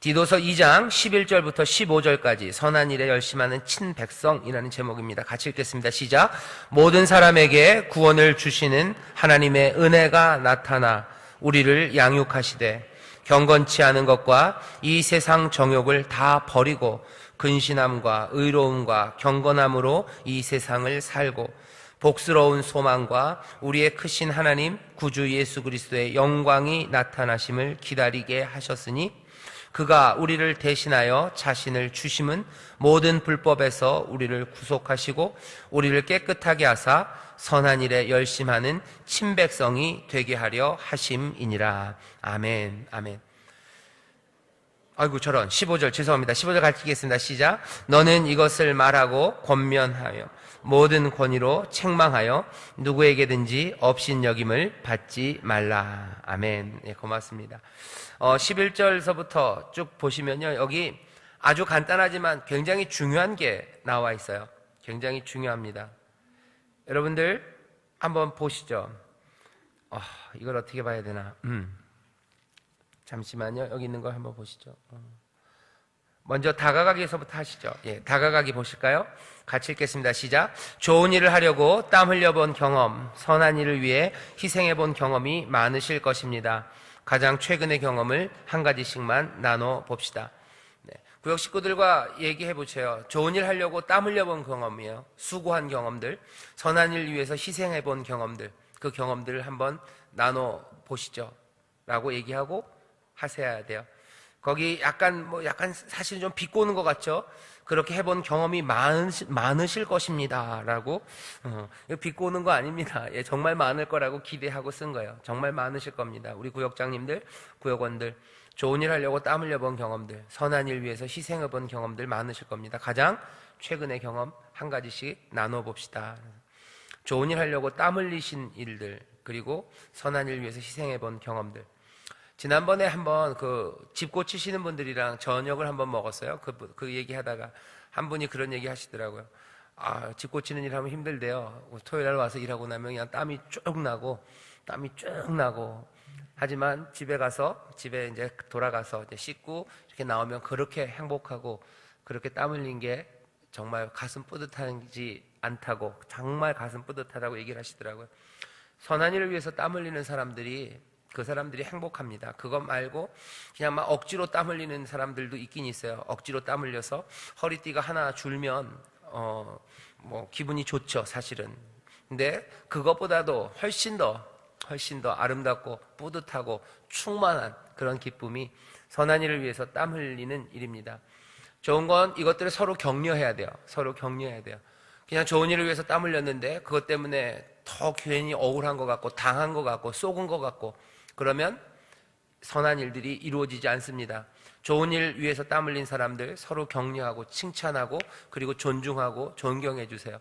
디도서 2장 11절부터 15절까지 선한 일에 열심하는 친백성이라는 제목입니다. 같이 읽겠습니다. 시작. 모든 사람에게 구원을 주시는 하나님의 은혜가 나타나 우리를 양육하시되 경건치 않은 것과 이 세상 정욕을 다 버리고 근신함과 의로움과 경건함으로 이 세상을 살고 복스러운 소망과 우리의 크신 하나님 구주 예수 그리스도의 영광이 나타나심을 기다리게 하셨으니 그가 우리를 대신하여 자신을 주심은 모든 불법에서 우리를 구속하시고 우리를 깨끗하게 하사 선한 일에 열심하는 친백성이 되게 하려 하심이니라. 아멘. 아멘. 아이고 저런 15절 죄송합니다. 15절 같이 읽겠습니다. 시작. 너는 이것을 말하고 권면하여 모든 권위로 책망하여 누구에게든지 업신여김을 받지 말라. 아멘. 네, 고맙습니다. 11절서부터 쭉 보시면요. 여기 아주 간단하지만 굉장히 중요한 게 나와 있어요. 굉장히 중요합니다. 여러분들 한번 보시죠. 이걸 어떻게 봐야 되나? 잠시만요. 여기 있는 거 한번 보시죠. 먼저 다가가기에서부터 하시죠. 예, 다가가기 보실까요? 같이 읽겠습니다. 시작. 좋은 일을 하려고 땀 흘려본 경험, 선한 일을 위해 희생해본 경험이 많으실 것입니다. 가장 최근의 경험을 한 가지씩만 나눠 봅시다. 네, 구역 식구들과 얘기해 보세요. 좋은 일 하려고 땀 흘려본 경험이에요. 수고한 경험들, 선한 일 위해서 희생해본 경험들, 그 경험들을 한번 나눠 보시죠. 라고 얘기하고 하셔야 돼요. 거기 약간 사실 좀 비꼬는 것 같죠? 그렇게 해본 경험이 많으실 것입니다. 라고, 이거 비꼬는 거 아닙니다. 예, 정말 많을 거라고 기대하고 쓴 거예요. 정말 많으실 겁니다. 우리 구역장님들, 구역원들, 좋은 일 하려고 땀 흘려본 경험들, 선한 일 위해서 희생해본 경험들 많으실 겁니다. 가장 최근의 경험 한 가지씩 나눠봅시다. 좋은 일 하려고 땀 흘리신 일들, 그리고 선한 일 위해서 희생해본 경험들. 지난번에 한번 집 고치시는 분들이랑 저녁을 한번 먹었어요. 그 얘기 하다가 한 분이 그런 얘기 하시더라고요. 집 고치는 일 하면 힘들대요. 토요일 날 와서 일하고 나면 그냥 땀이 쭉 나고, 하지만 집에 이제 돌아가서 이제 씻고 이렇게 나오면 그렇게 행복하고 그렇게 땀 흘린 게 정말 가슴 뿌듯하지 않다고, 정말 가슴 뿌듯하다고 얘기를 하시더라고요. 선한 일을 위해서 땀 흘리는 사람들이 그 사람들이 행복합니다. 그것 말고 그냥 막 억지로 땀 흘리는 사람들도 있긴 있어요. 억지로 땀 흘려서 허리띠가 하나 줄면 기분이 좋죠, 사실은. 근데 그것보다도 훨씬 더 아름답고 뿌듯하고 충만한 그런 기쁨이 선한 일을 위해서 땀 흘리는 일입니다. 좋은 건 이것들을 서로 격려해야 돼요. 그냥 좋은 일을 위해서 땀 흘렸는데 그것 때문에 더 괜히 억울한 것 같고 당한 것 같고 속은 것 같고 그러면 선한 일들이 이루어지지 않습니다. 좋은 일 위해서 땀 흘린 사람들 서로 격려하고 칭찬하고 그리고 존중하고 존경해 주세요.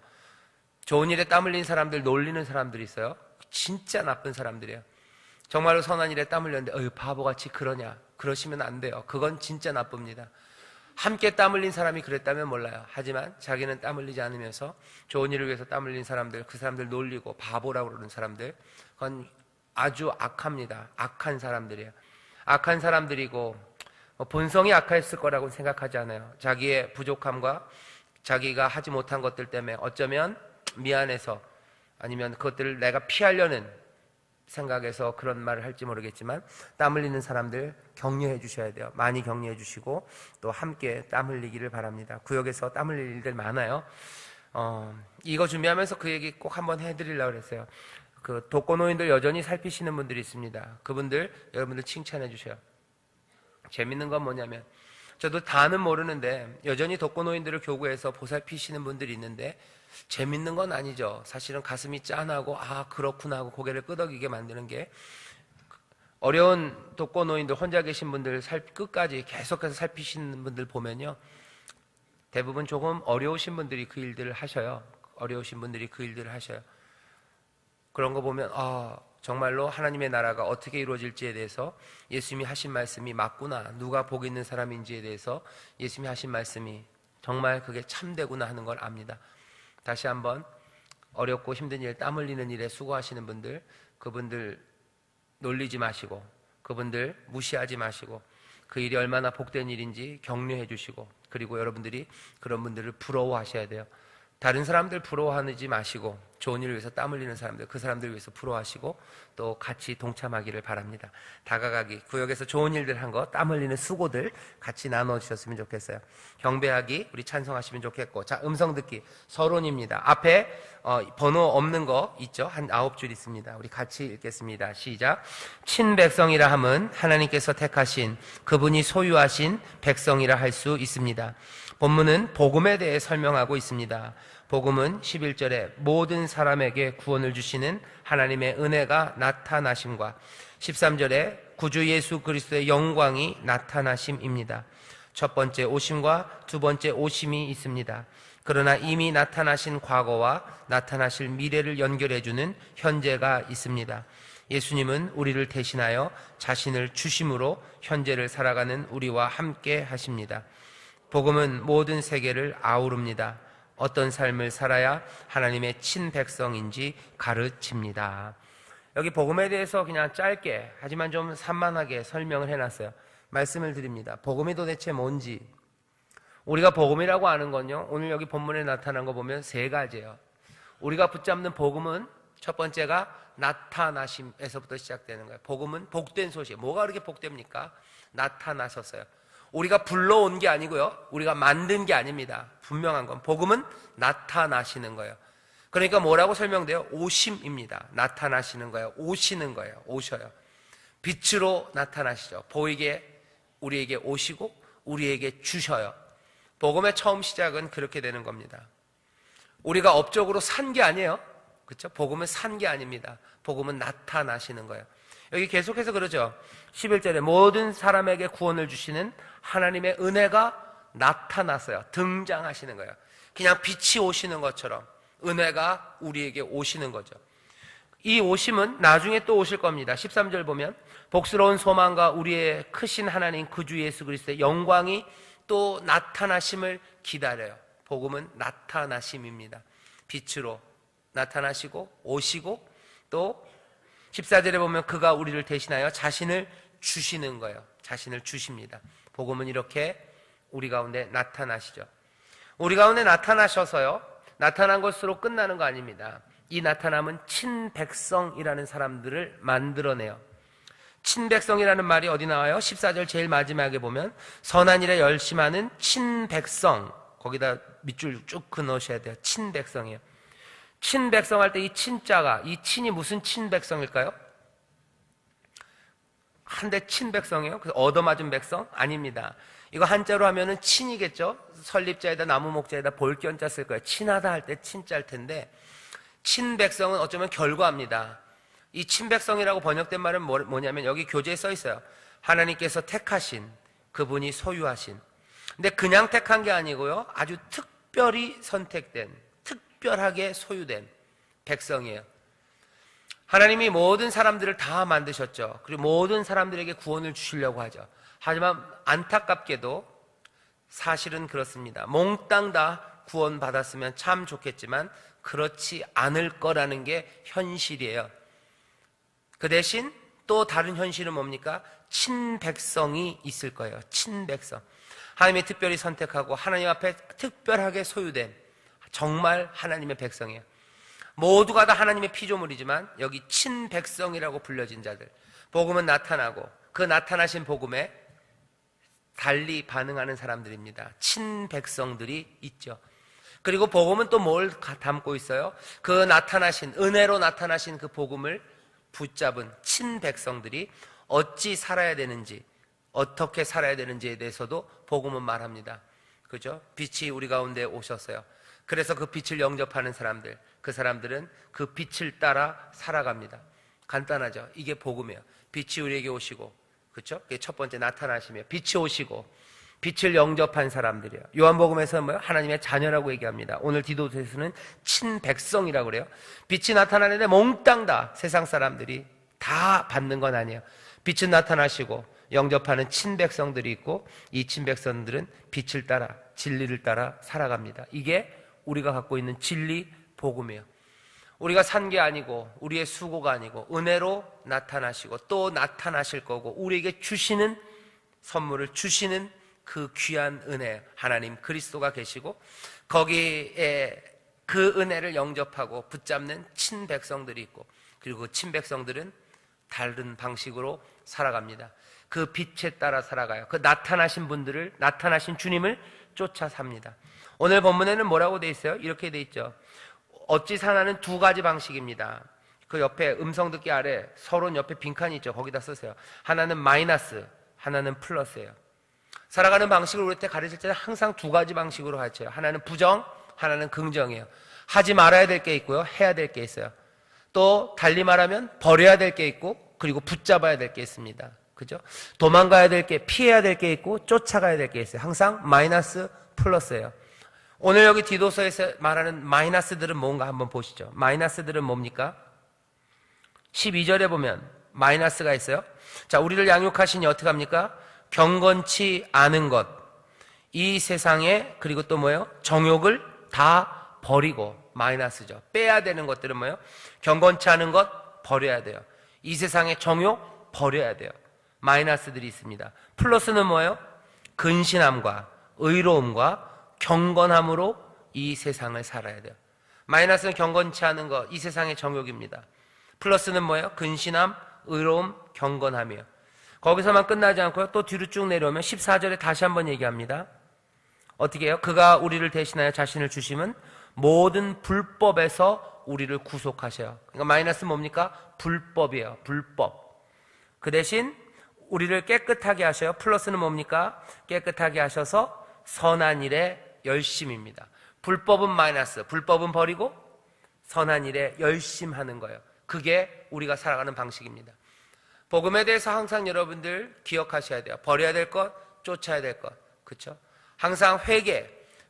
좋은 일에 땀 흘린 사람들 놀리는 사람들이 있어요. 진짜 나쁜 사람들이에요. 정말로 선한 일에 땀 흘렸는데 바보같이 그러냐, 그러시면 안 돼요. 그건 진짜 나쁩니다. 함께 땀 흘린 사람이 그랬다면 몰라요. 하지만 자기는 땀 흘리지 않으면서 좋은 일을 위해서 땀 흘린 사람들, 그 사람들 놀리고 바보라고 그러는 사람들, 그건 아주 악합니다. 악한 사람들이에요. 악한 사람들이고 본성이 악했을 거라고 생각하지 않아요. 자기의 부족함과 자기가 하지 못한 것들 때문에 어쩌면 미안해서 아니면 그것들을 내가 피하려는 생각에서 그런 말을 할지 모르겠지만 땀 흘리는 사람들 격려해 주셔야 돼요. 많이 격려해 주시고 또 함께 땀 흘리기를 바랍니다. 구역에서 땀 흘릴 일들 많아요. 이거 준비하면서 그 얘기 꼭 한번 해드리려고 그랬어요. 독거노인들 여전히 살피시는 분들이 있습니다. 그분들 여러분들 칭찬해 주셔요. 재밌는 건 뭐냐면 저도 다는 모르는데 여전히 독거노인들을 교구에서 보살피시는 분들이 있는데 재밌는 건 아니죠. 사실은 가슴이 짠하고 아 그렇구나 하고 고개를 끄덕이게 만드는 게, 어려운 독거노인들, 혼자 계신 분들 끝까지 계속해서 살피시는 분들 보면요, 대부분 조금 어려우신 분들이 그 일들을 하셔요. 어려우신 분들이 그 일들을 하셔요. 그런 거 보면 정말로 하나님의 나라가 어떻게 이루어질지에 대해서 예수님이 하신 말씀이 맞구나, 누가 복 있는 사람인지에 대해서 예수님이 하신 말씀이 정말 그게 참되구나 하는 걸 압니다. 다시 한번 어렵고 힘든 일, 땀 흘리는 일에 수고하시는 분들, 그분들 놀리지 마시고, 그분들 무시하지 마시고, 그 일이 얼마나 복된 일인지 격려해 주시고, 그리고 여러분들이 그런 분들을 부러워하셔야 돼요. 다른 사람들 부러워하지 마시고, 좋은 일을 위해서 땀 흘리는 사람들, 그 사람들을 위해서 부러워하시고 또 같이 동참하기를 바랍니다. 다가가기, 구역에서 좋은 일들 한 거, 땀 흘리는 수고들 같이 나눠주셨으면 좋겠어요. 경배하기, 우리 찬송하시면 좋겠고. 자, 음성 듣기 서론입니다. 앞에 번호 없는 거 있죠? 한 9줄 있습니다. 우리 같이 읽겠습니다. 시작. 친백성이라 함은 하나님께서 택하신, 그분이 소유하신 백성이라 할 수 있습니다. 본문은 복음에 대해 설명하고 있습니다. 복음은 11절에 모든 사람에게 구원을 주시는 하나님의 은혜가 나타나심과 13절에 구주 예수 그리스도의 영광이 나타나심입니다. 첫 번째 오심과 두 번째 오심이 있습니다. 그러나 이미 나타나신 과거와 나타나실 미래를 연결해주는 현재가 있습니다. 예수님은 우리를 대신하여 자신을 주심으로 현재를 살아가는 우리와 함께 하십니다. 복음은 모든 세계를 아우릅니다. 어떤 삶을 살아야 하나님의 친백성인지 가르칩니다. 여기 복음에 대해서 그냥 짧게 하지만 좀 산만하게 설명을 해놨어요. 말씀을 드립니다. 복음이 도대체 뭔지. 우리가 복음이라고 아는 건요, 오늘 여기 본문에 나타난 거 보면 세 가지예요. 우리가 붙잡는 복음은 첫 번째가 나타나심에서부터 시작되는 거예요. 복음은 복된 소식. 뭐가 그렇게 복됩니까? 나타나셨어요. 우리가 불러온 게 아니고요, 우리가 만든 게 아닙니다. 분명한 건 복음은 나타나시는 거예요. 그러니까 뭐라고 설명돼요? 오심입니다. 나타나시는 거예요. 오시는 거예요. 오셔요. 빛으로 나타나시죠. 보이게 우리에게 오시고 우리에게 주셔요. 복음의 처음 시작은 그렇게 되는 겁니다. 우리가 업적으로 산 게 아니에요. 그렇죠? 복음은 산 게 아닙니다. 복음은 나타나시는 거예요. 여기 계속해서 그러죠. 11절에 모든 사람에게 구원을 주시는 하나님의 은혜가 나타났어요. 등장하시는 거예요. 그냥 빛이 오시는 것처럼 은혜가 우리에게 오시는 거죠. 이 오심은 나중에 또 오실 겁니다. 13절 보면 복스러운 소망과 우리의 크신 하나님 그 주 예수 그리스도의 영광이 또 나타나심을 기다려요. 복음은 나타나심입니다. 빛으로 나타나시고 오시고, 또 14절에 보면 그가 우리를 대신하여 자신을 주시는 거예요. 자신을 주십니다. 복음은 이렇게 우리 가운데 나타나시죠. 우리 가운데 나타나셔서요, 나타난 것으로 끝나는 거 아닙니다. 이 나타남은 친백성이라는 사람들을 만들어내요. 친백성이라는 말이 어디 나와요? 14절 제일 마지막에 보면 선한 일에 열심하는 친백성, 거기다 밑줄 쭉 그어놓으셔야 돼요. 친백성이에요. 친백성 할 때 이 친자가, 이 친이 무슨 친백성일까요? 한대 친백성이에요? 그래서 얻어맞은 백성? 아닙니다. 이거 한자로 하면은 친이겠죠? 설립자에다 나무목자에다 볼견자 쓸 거예요. 친하다 할 때 친자일 텐데, 친백성은 어쩌면 결과입니다. 이 친백성이라고 번역된 말은 뭐냐면 여기 교재에 써 있어요. 하나님께서 택하신, 그분이 소유하신. 근데 그냥 택한 게 아니고요, 아주 특별히 선택된, 특별하게 소유된 백성이에요. 하나님이 모든 사람들을 다 만드셨죠. 그리고 모든 사람들에게 구원을 주시려고 하죠. 하지만 안타깝게도 사실은 그렇습니다. 몽땅 다 구원받았으면 참 좋겠지만 그렇지 않을 거라는 게 현실이에요. 그 대신 또 다른 현실은 뭡니까? 친백성이 있을 거예요. 친백성. 하나님이 특별히 선택하고 하나님 앞에 특별하게 소유된 정말 하나님의 백성이에요. 모두가 다 하나님의 피조물이지만 여기 친백성이라고 불려진 자들, 복음은 나타나고 그 나타나신 복음에 달리 반응하는 사람들입니다. 친백성들이 있죠. 그리고 복음은 또 뭘 담고 있어요? 그 나타나신, 은혜로 나타나신 그 복음을 붙잡은 친백성들이 어찌 살아야 되는지, 어떻게 살아야 되는지에 대해서도 복음은 말합니다. 그죠? 빛이 우리 가운데 오셨어요. 그래서 그 빛을 영접하는 사람들, 그 사람들은 그 빛을 따라 살아갑니다. 간단하죠. 이게 복음이에요. 빛이 우리에게 오시고, 그렇죠? 그게 첫 번째 나타나시며 빛이 오시고 빛을 영접한 사람들이에요. 요한복음에서는 뭐예요? 하나님의 자녀라고 얘기합니다. 오늘 디도서에서는 친백성이라고 그래요. 빛이 나타나는데 몽땅 다 세상 사람들이 다 받는 건 아니에요. 빛은 나타나시고 영접하는 친백성들이 있고, 이 친백성들은 빛을 따라, 진리를 따라 살아갑니다. 이게 우리가 갖고 있는 진리 복음이에요. 우리가 산 게 아니고 우리의 수고가 아니고 은혜로 나타나시고 또 나타나실 거고, 우리에게 주시는 선물을 주시는 그 귀한 은혜, 하나님 그리스도가 계시고, 거기에 그 은혜를 영접하고 붙잡는 친백성들이 있고, 그리고 그 친백성들은 다른 방식으로 살아갑니다. 그 빛에 따라 살아가요. 그 나타나신 분들을, 나타나신 주님을 쫓아 삽니다. 오늘 본문에는 뭐라고 돼 있어요? 이렇게 돼 있죠. 어찌 사나는 두 가지 방식입니다. 그 옆에 음성 듣기 아래 서론 옆에 빈칸이 있죠. 거기다 쓰세요. 하나는 마이너스, 하나는 플러스예요. 살아가는 방식을 우리 때 가르칠 때는 항상 두 가지 방식으로 가르쳐요. 하나는 부정, 하나는 긍정이에요. 하지 말아야 될 게 있고요, 해야 될 게 있어요. 또 달리 말하면 버려야 될 게 있고, 그리고 붙잡아야 될 게 있습니다. 그죠? 도망가야 될 게, 피해야 될 게 있고 쫓아가야 될 게 있어요. 항상 마이너스 플러스예요. 오늘 여기 디도서에서 말하는 마이너스들은 뭔가 한번 보시죠. 마이너스들은 뭡니까? 12절에 보면 마이너스가 있어요. 자, 우리를 양육하시니 어떻게 합니까? 경건치 않은 것, 이 세상에, 그리고 또 뭐예요? 정욕을 다 버리고, 마이너스죠. 빼야 되는 것들은 뭐예요? 경건치 않은 것 버려야 돼요. 이 세상의 정욕 버려야 돼요. 마이너스들이 있습니다. 플러스는 뭐예요? 근신함과 의로움과 경건함으로 이 세상을 살아야 돼요. 마이너스는 경건치 않은 것, 이 세상의 정욕입니다. 플러스는 뭐예요? 근신함, 의로움, 경건함이에요. 거기서만 끝나지 않고요, 또 뒤로 쭉 내려오면 14절에 다시 한번 얘기합니다. 어떻게 해요? 그가 우리를 대신하여 자신을 주심은 모든 불법에서 우리를 구속하셔요. 그러니까 마이너스 뭡니까? 불법이에요. 불법. 그 대신 우리를 깨끗하게 하셔요. 플러스는 뭡니까? 깨끗하게 하셔서 선한 일에 열심입니다. 불법은 마이너스, 불법은 버리고 선한 일에 열심하는 거예요. 그게 우리가 살아가는 방식입니다. 복음에 대해서 항상 여러분들 기억하셔야 돼요. 버려야 될 것, 쫓아야 될 것. 그렇죠? 항상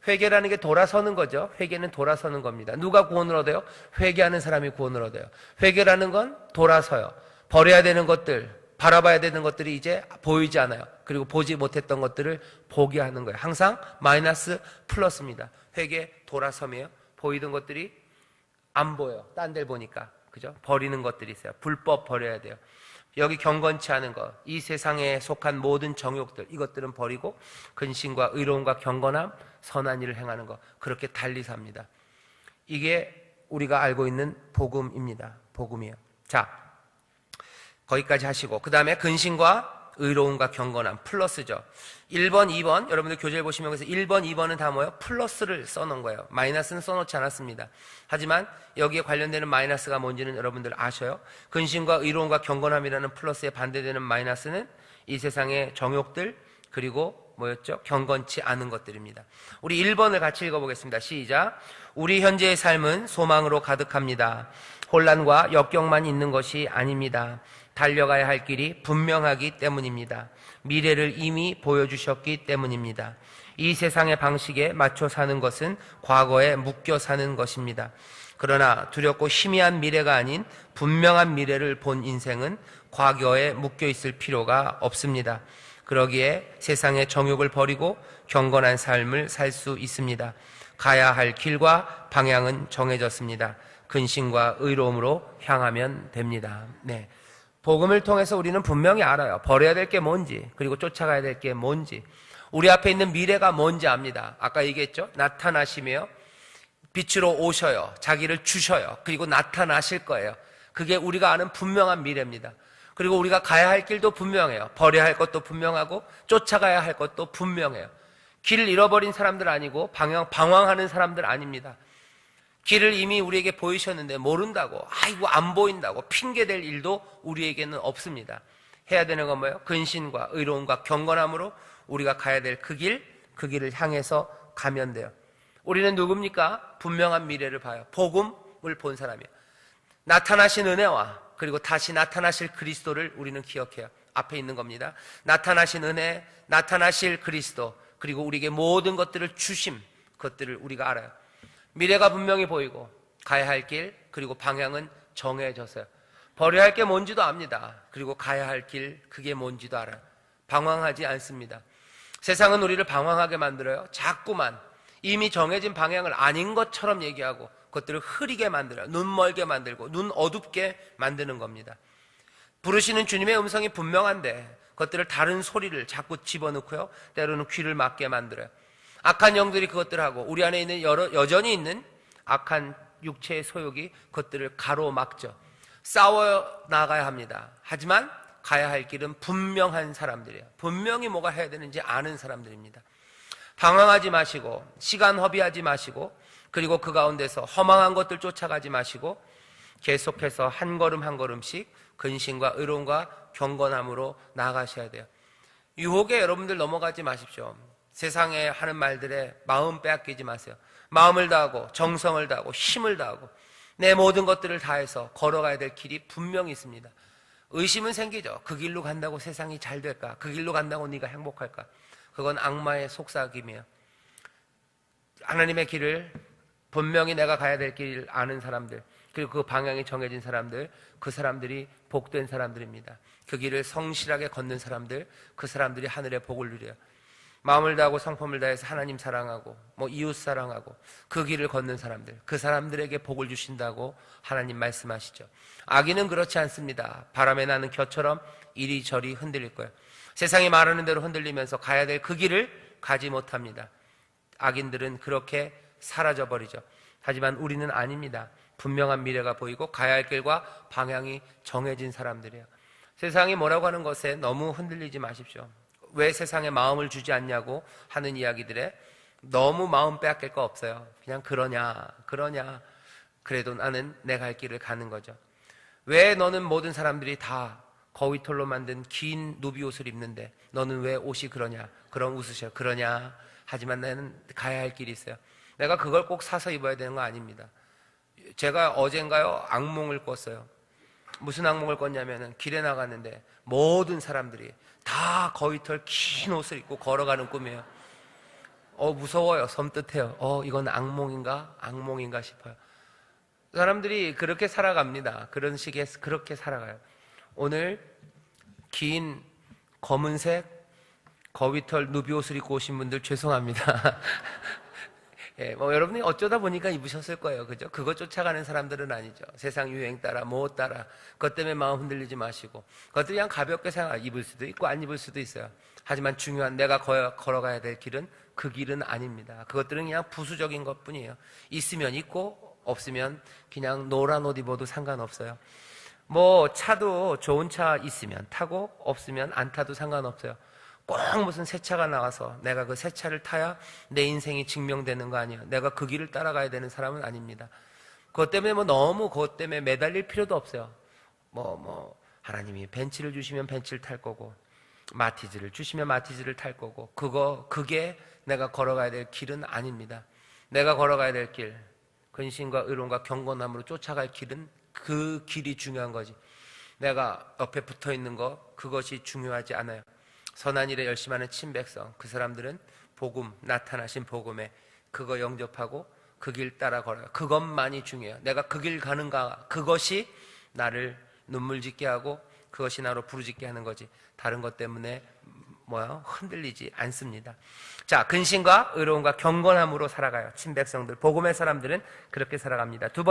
회개라는 게 돌아서는 거죠. 회개는 돌아서는 겁니다. 누가 구원을 얻어요? 회개하는 사람이 구원을 얻어요. 회개라는 건 돌아서요. 버려야 되는 것들, 바라봐야 되는 것들이 이제 보이지 않아요. 그리고 보지 못했던 것들을 보게 하는 거예요. 항상 마이너스 플러스입니다. 회개, 돌아섬이에요. 보이던 것들이 안 보여. 딴 데를 보니까. 그죠? 버리는 것들이 있어요. 불법 버려야 돼요. 여기 경건치 않은 것, 이 세상에 속한 모든 정욕들, 이것들은 버리고 근신과 의로움과 경건함, 선한 일을 행하는 것, 그렇게 달리 삽니다. 이게 우리가 알고 있는 복음입니다. 복음이에요. 자, 거기까지 하시고, 그 다음에 근신과 의로움과 경건함, 플러스죠. 1번, 2번, 여러분들 교재를 보시면 그래서 1번, 2번은 다 뭐예요? 플러스를 써놓은 거예요. 마이너스는 써놓지 않았습니다. 하지만 여기에 관련되는 마이너스가 뭔지는 여러분들 아셔요. 근신과 의로움과 경건함이라는 플러스에 반대되는 마이너스는 이 세상의 정욕들, 그리고 뭐였죠? 경건치 않은 것들입니다. 우리 1번을 같이 읽어보겠습니다. 시작. 우리 현재의 삶은 소망으로 가득합니다. 혼란과 역경만 있는 것이 아닙니다. 달려가야 할 길이 분명하기 때문입니다. 미래를 이미 보여주셨기 때문입니다. 이 세상의 방식에 맞춰 사는 것은 과거에 묶여 사는 것입니다. 그러나 두렵고 희미한 미래가 아닌 분명한 미래를 본 인생은 과거에 묶여 있을 필요가 없습니다. 그러기에 세상의 정욕을 버리고 경건한 삶을 살 수 있습니다. 가야 할 길과 방향은 정해졌습니다. 근신과 의로움으로 향하면 됩니다. 네. 복음을 통해서 우리는 분명히 알아요. 버려야 될 게 뭔지, 그리고 쫓아가야 될 게 뭔지, 우리 앞에 있는 미래가 뭔지 압니다. 아까 얘기했죠? 나타나시며 빛으로 오셔요. 자기를 주셔요. 그리고 나타나실 거예요. 그게 우리가 아는 분명한 미래입니다. 그리고 우리가 가야 할 길도 분명해요. 버려야 할 것도 분명하고 쫓아가야 할 것도 분명해요. 길을 잃어버린 사람들 아니고 방황하는 사람들 아닙니다. 길을 이미 우리에게 보이셨는데 모른다고, 아이고 안 보인다고 핑계댈 일도 우리에게는 없습니다. 해야 되는 건 뭐예요? 근신과 의로움과 경건함으로 우리가 가야 될 그 길을 향해서 가면 돼요. 우리는 누굽니까? 분명한 미래를 봐요. 복음을 본 사람이에요. 나타나신 은혜와 그리고 다시 나타나실 그리스도를 우리는 기억해요. 앞에 있는 겁니다. 나타나신 은혜, 나타나실 그리스도, 그리고 우리에게 모든 것들을 주심, 그것들을 우리가 알아요. 미래가 분명히 보이고 가야 할 길, 그리고 방향은 정해졌어요. 버려야 할 게 뭔지도 압니다. 그리고 가야 할 길, 그게 뭔지도 알아요. 방황하지 않습니다. 세상은 우리를 방황하게 만들어요. 자꾸만 이미 정해진 방향을 아닌 것처럼 얘기하고 그것들을 흐리게 만들어요. 눈 멀게 만들고 눈 어둡게 만드는 겁니다. 부르시는 주님의 음성이 분명한데 그것들을 다른 소리를 자꾸 집어넣고요, 때로는 귀를 막게 만들어요. 악한 영들이 그것들하고 우리 안에 있는 여전히 있는 악한 육체의 소욕이 그것들을 가로막죠. 싸워 나가야 합니다. 하지만 가야 할 길은 분명한 사람들이에요. 분명히 뭐가 해야 되는지 아는 사람들입니다. 방황하지 마시고 시간 허비하지 마시고 그리고 그 가운데서 허망한 것들 쫓아가지 마시고 계속해서 한 걸음 한 걸음씩 근신과 의로움과 경건함으로 나아가셔야 돼요. 유혹에 여러분들 넘어가지 마십시오. 세상에 하는 말들에 마음 빼앗기지 마세요. 마음을 다하고 정성을 다하고 힘을 다하고 내 모든 것들을 다해서 걸어가야 될 길이 분명히 있습니다. 의심은 생기죠. 그 길로 간다고 세상이 잘 될까? 그 길로 간다고 네가 행복할까? 그건 악마의 속삭임이에요. 하나님의 길을 분명히 내가 가야 될 길을 아는 사람들, 그리고 그 방향이 정해진 사람들, 그 사람들이 복된 사람들입니다. 그 길을 성실하게 걷는 사람들, 그 사람들이 하늘의 복을 누려요. 마음을 다하고 성품을 다해서 하나님 사랑하고 이웃 사랑하고 그 길을 걷는 사람들, 그 사람들에게 복을 주신다고 하나님 말씀하시죠. 악인은 그렇지 않습니다. 바람에 나는 겨처럼 이리저리 흔들릴 거예요. 세상이 말하는 대로 흔들리면서 가야 될 그 길을 가지 못합니다. 악인들은 그렇게 사라져버리죠. 하지만 우리는 아닙니다. 분명한 미래가 보이고 가야 할 길과 방향이 정해진 사람들이에요. 세상이 뭐라고 하는 것에 너무 흔들리지 마십시오. 왜 세상에 마음을 주지 않냐고 하는 이야기들에 너무 마음 빼앗길 거 없어요. 그냥 그러냐 그래도 나는 내 갈 길을 가는 거죠. 왜 너는 모든 사람들이 다 거위털로 만든 긴 누비 옷을 입는데 너는 왜 옷이 그러냐? 그럼 웃으셔. 그러냐? 하지만 나는 가야 할 길이 있어요. 내가 그걸 꼭 사서 입어야 되는 거 아닙니다. 제가 어젠가요 악몽을 꿨어요. 무슨 악몽을 꿨냐면은 길에 나갔는데 모든 사람들이 다 거위털 긴 옷을 입고 걸어가는 꿈이에요. 무서워요. 섬뜩해요. 이건 악몽인가 싶어요. 사람들이 그렇게 살아갑니다. 그런 식의 그렇게 살아가요. 오늘 긴 검은색 거위털 누비 옷을 입고 오신 분들 죄송합니다. 예, 여러분이 어쩌다 보니까 입으셨을 거예요. 그죠? 그거 쫓아가는 사람들은 아니죠. 세상 유행 따라, 따라. 그것 때문에 마음 흔들리지 마시고. 그것들이 그냥 가볍게 입을 수도 있고, 안 입을 수도 있어요. 하지만 중요한 내가 걸어가야 될 길은 그 길은 아닙니다. 그것들은 그냥 부수적인 것 뿐이에요. 있으면 있고, 없으면 그냥 노란 옷 입어도 상관없어요. 차도 좋은 차 있으면 타고, 없으면 안 타도 상관없어요. 꼭 무슨 새 차가 나와서 내가 그 새 차를 타야 내 인생이 증명되는 거 아니에요. 내가 그 길을 따라가야 되는 사람은 아닙니다. 그것 때문에 너무 그것 때문에 매달릴 필요도 없어요. 하나님이 벤츠를 주시면 벤츠를 탈 거고 마티즈를 주시면 마티즈를 탈 거고 그게 내가 걸어가야 될 길은 아닙니다. 내가 걸어가야 될 길, 근신과 의로움과 경건함으로 쫓아갈 길은 그 길이 중요한 거지. 내가 옆에 붙어 있는 그것이 중요하지 않아요. 선한 일에 열심하는 친백성, 그 사람들은 복음, 나타나신 복음에 그거 영접하고 그 길 따라 걸어요. 그것만이 중요해요. 내가 그 길 가는가, 그것이 나를 눈물 짓게 하고 그것이 나로 부르짖게 하는 거지. 다른 것 때문에 흔들리지 않습니다. 자, 근신과 의로움과 경건함으로 살아가요. 친백성들, 복음의 사람들은 그렇게 살아갑니다. 두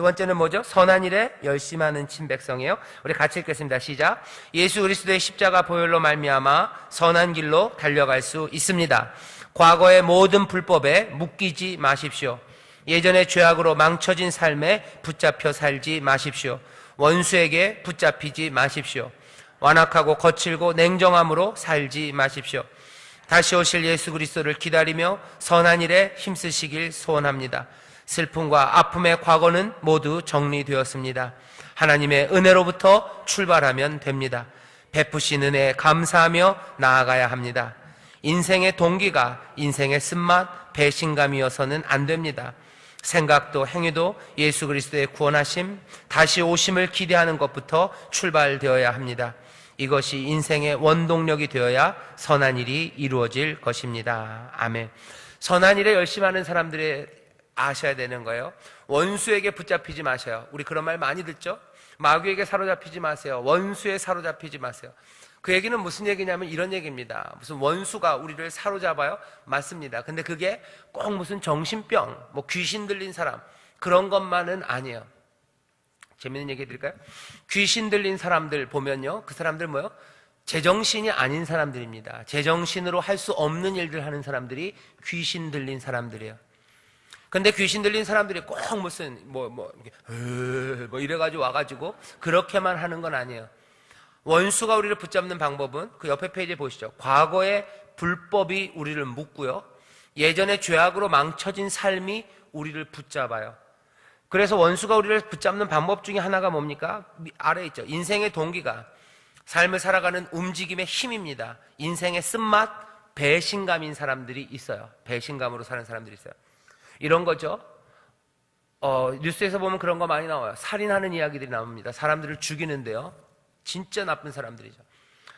번째는 뭐죠? 선한 일에 열심하는 친백성이에요. 우리 같이 읽겠습니다. 시작. 예수 그리스도의 십자가 보혈로 말미암아 선한 길로 달려갈 수 있습니다. 과거의 모든 불법에 묶이지 마십시오. 예전의 죄악으로 망쳐진 삶에 붙잡혀 살지 마십시오. 원수에게 붙잡히지 마십시오. 완악하고 거칠고 냉정함으로 살지 마십시오. 다시 오실 예수 그리스도를 기다리며 선한 일에 힘쓰시길 소원합니다. 슬픔과 아픔의 과거는 모두 정리되었습니다. 하나님의 은혜로부터 출발하면 됩니다. 베푸신 은혜에 감사하며 나아가야 합니다. 인생의 동기가 인생의 쓴맛, 배신감이어서는 안 됩니다. 생각도 행위도 예수 그리스도의 구원하심, 다시 오심을 기대하는 것부터 출발되어야 합니다. 이것이 인생의 원동력이 되어야 선한 일이 이루어질 것입니다. 아멘. 선한 일에 열심히 하는 사람들이 아셔야 되는 거예요. 원수에게 붙잡히지 마세요. 우리 그런 말 많이 듣죠? 마귀에게 사로잡히지 마세요. 원수에 사로잡히지 마세요. 그 얘기는 무슨 얘기냐면 이런 얘기입니다. 무슨 원수가 우리를 사로잡아요? 맞습니다. 근데 그게 꼭 무슨 정신병, 뭐 귀신 들린 사람, 그런 것만은 아니에요. 재밌는 얘기 해드릴까요? 귀신 들린 사람들 보면요, 그 사람들 뭐요? 제정신이 아닌 사람들입니다. 제정신으로 할 수 없는 일들 하는 사람들이 귀신 들린 사람들이에요. 근데 귀신 들린 사람들이 꼭 무슨 뭐 이래가지고 와가지고 그렇게만 하는 건 아니에요. 원수가 우리를 붙잡는 방법은 그 옆에 페이지에 보시죠. 과거의 불법이 우리를 묶고요, 예전의 죄악으로 망쳐진 삶이 우리를 붙잡아요. 그래서 원수가 우리를 붙잡는 방법 중에 하나가 뭡니까? 아래에 있죠. 인생의 동기가 삶을 살아가는 움직임의 힘입니다. 인생의 쓴맛, 배신감인 사람들이 있어요. 배신감으로 사는 사람들이 있어요. 이런 거죠. 뉴스에서 보면 그런 거 많이 나와요. 살인하는 이야기들이 나옵니다. 사람들을 죽이는데요, 진짜 나쁜 사람들이죠.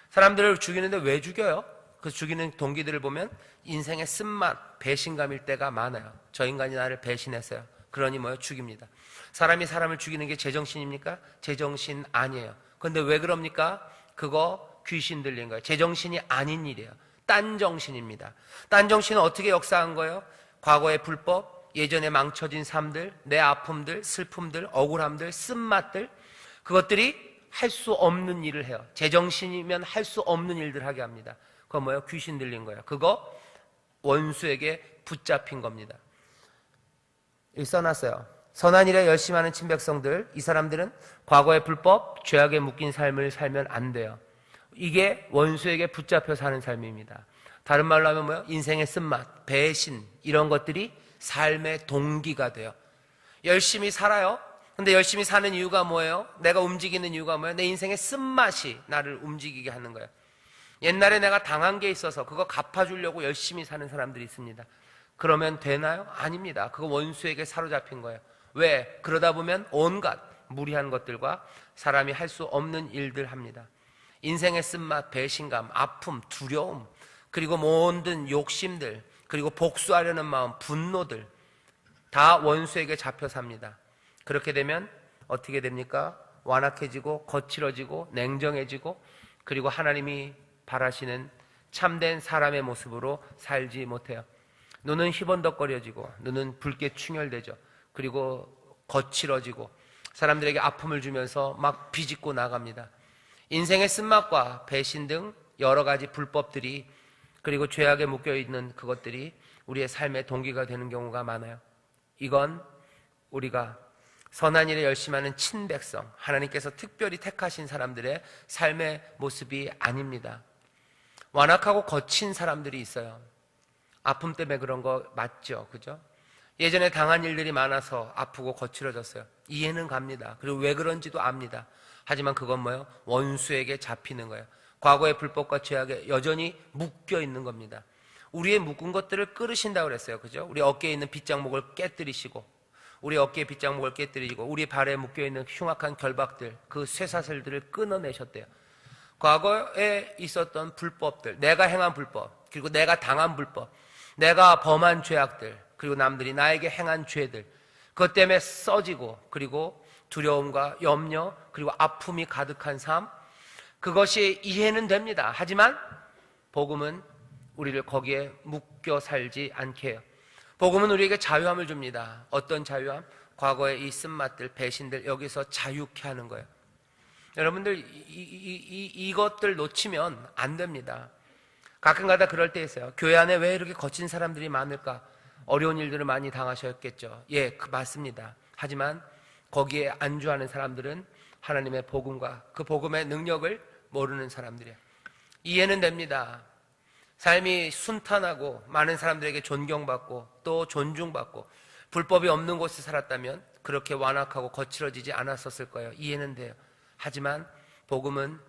사람들을 죽이는데 왜 죽여요? 그 죽이는 동기들을 보면 인생의 쓴맛, 배신감일 때가 많아요. 저 인간이 나를 배신했어요. 그러니 뭐요? 죽입니다. 사람이 사람을 죽이는 게 제정신입니까? 제정신 아니에요. 그런데 왜 그럽니까? 그거 귀신 들린 거예요. 제정신이 아닌 일이에요. 딴 정신입니다. 딴 정신은 어떻게 역사한 거예요? 과거의 불법, 예전에 망쳐진 삶들, 내 아픔들, 슬픔들, 억울함들, 쓴맛들, 그것들이 할 수 없는 일을 해요. 제정신이면 할 수 없는 일들 하게 합니다. 그거 뭐예요? 귀신 들린 거예요. 그거 원수에게 붙잡힌 겁니다. 여기 써놨어요. 선한 일에 열심히 하는 친백성들, 이 사람들은 과거의 불법, 죄악에 묶인 삶을 살면 안 돼요. 이게 원수에게 붙잡혀 사는 삶입니다. 다른 말로 하면 뭐예요? 인생의 쓴맛, 배신, 이런 것들이 삶의 동기가 돼요. 열심히 살아요. 근데 열심히 사는 이유가 뭐예요? 내가 움직이는 이유가 뭐예요? 내 인생의 쓴맛이 나를 움직이게 하는 거예요. 옛날에 내가 당한 게 있어서 그거 갚아주려고 열심히 사는 사람들이 있습니다. 그러면 되나요? 아닙니다. 그거 원수에게 사로잡힌 거예요. 왜? 그러다 보면 온갖 무리한 것들과 사람이 할 수 없는 일들 합니다. 인생의 쓴맛, 배신감, 아픔, 두려움, 그리고 모든 욕심들, 그리고 복수하려는 마음, 분노들 다 원수에게 잡혀 삽니다. 그렇게 되면 어떻게 됩니까? 완악해지고 거칠어지고 냉정해지고, 그리고 하나님이 바라시는 참된 사람의 모습으로 살지 못해요. 눈은 희번덕거려지고, 눈은 붉게 충혈되죠. 그리고 거칠어지고 사람들에게 아픔을 주면서 막 비집고 나갑니다. 인생의 쓴맛과 배신 등 여러 가지 불법들이, 그리고 죄악에 묶여있는 그것들이 우리의 삶의 동기가 되는 경우가 많아요. 이건 우리가 선한 일에 열심히 하는 친백성, 하나님께서 특별히 택하신 사람들의 삶의 모습이 아닙니다. 완악하고 거친 사람들이 있어요. 아픔 때문에 그런 거 맞죠? 그죠? 예전에 당한 일들이 많아서 아프고 거칠어졌어요. 이해는 갑니다. 그리고 왜 그런지도 압니다. 하지만 그건 뭐예요? 원수에게 잡히는 거예요. 과거의 불법과 죄악에 여전히 묶여 있는 겁니다. 우리의 묶은 것들을 끊으신다고 그랬어요. 그죠? 우리 어깨에 있는 빗장목을 깨뜨리시고, 우리 어깨의 빗장목을 깨뜨리시고, 우리 발에 묶여 있는 흉악한 결박들, 그 쇠사슬들을 끊어내셨대요. 과거에 있었던 불법들, 내가 행한 불법, 그리고 내가 당한 불법, 내가 범한 죄악들, 그리고 남들이 나에게 행한 죄들, 그것 때문에 써지고, 그리고 두려움과 염려, 그리고 아픔이 가득한 삶, 그것이 이해는 됩니다. 하지만 복음은 우리를 거기에 묶여 살지 않게 해요. 복음은 우리에게 자유함을 줍니다. 어떤 자유함? 과거의 이 쓴맛들, 배신들, 여기서 자유케 하는 거예요. 여러분들 이것들 놓치면 안 됩니다. 가끔가다 그럴 때 있어요. 교회 안에 왜 이렇게 거친 사람들이 많을까? 어려운 일들을 많이 당하셨겠죠. 예, 맞습니다. 하지만 거기에 안주하는 사람들은 하나님의 복음과 그 복음의 능력을 모르는 사람들이에요. 이해는 됩니다. 삶이 순탄하고 많은 사람들에게 존경받고 또 존중받고 불법이 없는 곳에 살았다면 그렇게 완악하고 거칠어지지 않았었을 거예요. 이해는 돼요. 하지만 복음은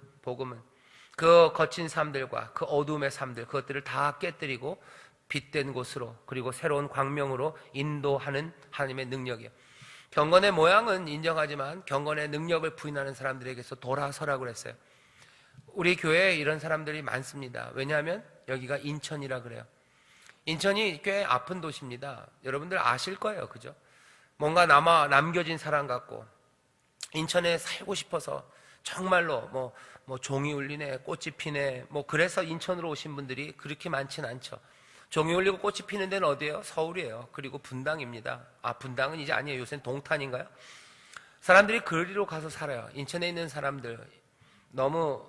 그 거친 삶들과 그 어두움의 삶들, 그것들을 다 깨뜨리고 빛된 곳으로, 그리고 새로운 광명으로 인도하는 하나님의 능력이에요. 경건의 모양은 인정하지만 경건의 능력을 부인하는 사람들에게서 돌아서라고 했어요. 우리 교회에 이런 사람들이 많습니다. 왜냐하면 여기가 인천이라 그래요. 인천이 꽤 아픈 도시입니다. 여러분들 아실 거예요. 그죠? 뭔가 남겨진 사람 같고, 인천에 살고 싶어서 정말로 뭐 종이 울리네, 꽃이 피네, 그래서 인천으로 오신 분들이 그렇게 많진 않죠. 종이 울리고 꽃이 피는 데는 어디예요? 서울이에요. 그리고 분당입니다. 분당은 이제 아니에요. 요새는 동탄인가요? 사람들이 그리로 가서 살아요. 인천에 있는 사람들 너무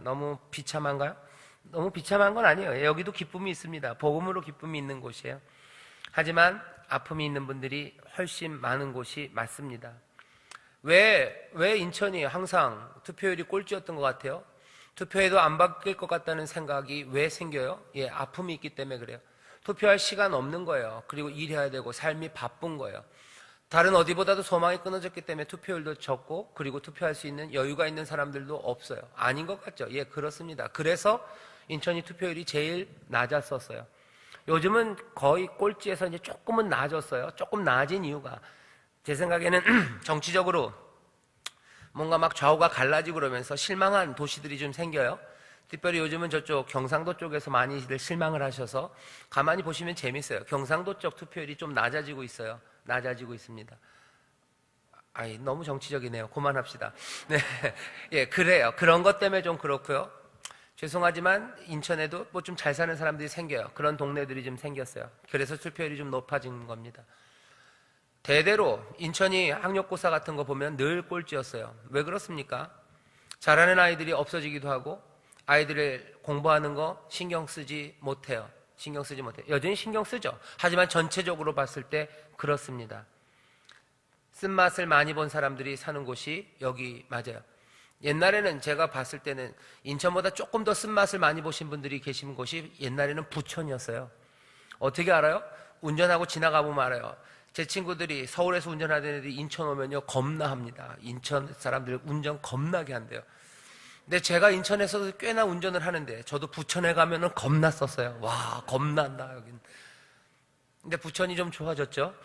너무 비참한가요? 너무 비참한 건 아니에요. 여기도 기쁨이 있습니다. 복음으로 기쁨이 있는 곳이에요. 하지만 아픔이 있는 분들이 훨씬 많은 곳이 맞습니다. 왜 인천이 항상 투표율이 꼴찌였던 것 같아요? 투표해도 안 바뀔 것 같다는 생각이 왜 생겨요? 아픔이 있기 때문에 그래요. 투표할 시간 없는 거예요. 그리고 일해야 되고 삶이 바쁜 거예요. 다른 어디보다도 소망이 끊어졌기 때문에 투표율도 적고, 그리고 투표할 수 있는 여유가 있는 사람들도 없어요. 아닌 것 같죠? 그렇습니다. 그래서 인천이 투표율이 제일 낮았었어요. 요즘은 거의 꼴찌에서 이제 조금은 나아졌어요. 조금 나아진 이유가, 제 생각에는 정치적으로 뭔가 막 좌우가 갈라지고 그러면서 실망한 도시들이 좀 생겨요. 특별히 요즘은 저쪽 경상도 쪽에서 많이들 실망을 하셔서 가만히 보시면 재밌어요. 경상도 쪽 투표율이 좀 낮아지고 있어요. 낮아지고 있습니다. 너무 정치적이네요. 그만합시다. 네, 그래요. 그런 것 때문에 좀 그렇고요. 죄송하지만 인천에도 좀 잘 사는 사람들이 생겨요. 그런 동네들이 좀 생겼어요. 그래서 투표율이 좀 높아진 겁니다. 대대로 인천이 학력고사 같은 거 보면 늘 꼴찌였어요. 왜 그렇습니까? 잘하는 아이들이 없어지기도 하고, 아이들의 공부하는 거 신경 쓰지 못해요. 여전히 신경 쓰죠. 하지만 전체적으로 봤을 때 그렇습니다. 쓴맛을 많이 본 사람들이 사는 곳이 여기 맞아요. 옛날에는 제가 봤을 때는 인천보다 조금 더 쓴맛을 많이 보신 분들이 계신 곳이 옛날에는 부천이었어요. 어떻게 알아요? 운전하고 지나가 보면 알아요. 제 친구들이 서울에서 운전하던 애들이 인천 오면요 겁나 합니다. 인천 사람들 운전 겁나게 한대요. 근데 제가 인천에서도 꽤나 운전을 하는데, 저도 부천에 가면은 겁나 썼어요. 와, 겁난다 여긴. 근데 부천이 좀 좋아졌죠.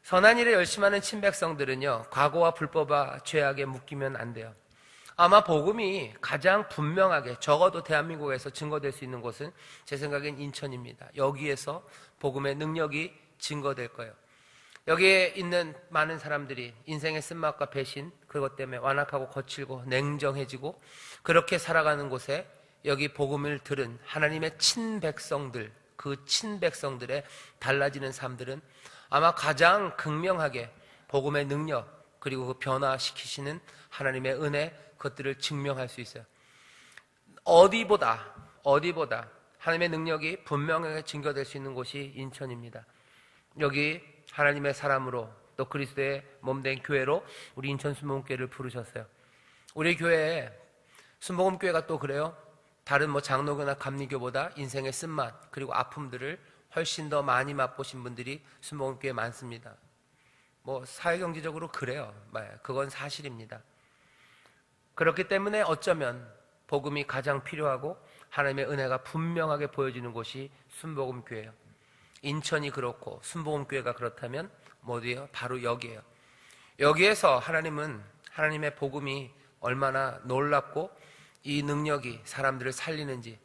선한 일에 열심히 하는 친백성들은요, 과거와 불법과 죄악에 묶이면 안 돼요. 아마 복음이 가장 분명하게, 적어도 대한민국에서 증거될 수 있는 곳은 제 생각엔 인천입니다. 여기에서 복음의 능력이 증거될 거예요. 여기에 있는 많은 사람들이 인생의 쓴맛과 배신, 그것 때문에 완악하고 거칠고 냉정해지고 그렇게 살아가는 곳에 여기 복음을 들은 하나님의 친백성들, 그 친백성들의 달라지는 삶들은 아마 가장 극명하게 복음의 능력, 그리고 그 변화시키시는 하나님의 은혜, 그것들을 증명할 수 있어요. 어디보다 하나님의 능력이 분명하게 증거될 수 있는 곳이 인천입니다. 여기 하나님의 사람으로, 또 그리스도의 몸된 교회로 우리 인천 순복음교회를 부르셨어요. 우리 교회에 순복음교회가 또 그래요. 다른 장로교나 감리교보다 인생의 쓴맛 그리고 아픔들을 훨씬 더 많이 맛보신 분들이 순복음교회에 많습니다. 사회경제적으로 그래요. 그건 사실입니다. 그렇기 때문에 어쩌면 복음이 가장 필요하고 하나님의 은혜가 분명하게 보여지는 곳이 순복음교회예요. 인천이 그렇고 순복음교회가 그렇다면 어디예요? 바로 여기예요. 여기에서 하나님은 하나님의 복음이 얼마나 놀랍고 이 능력이 사람들을 살리는지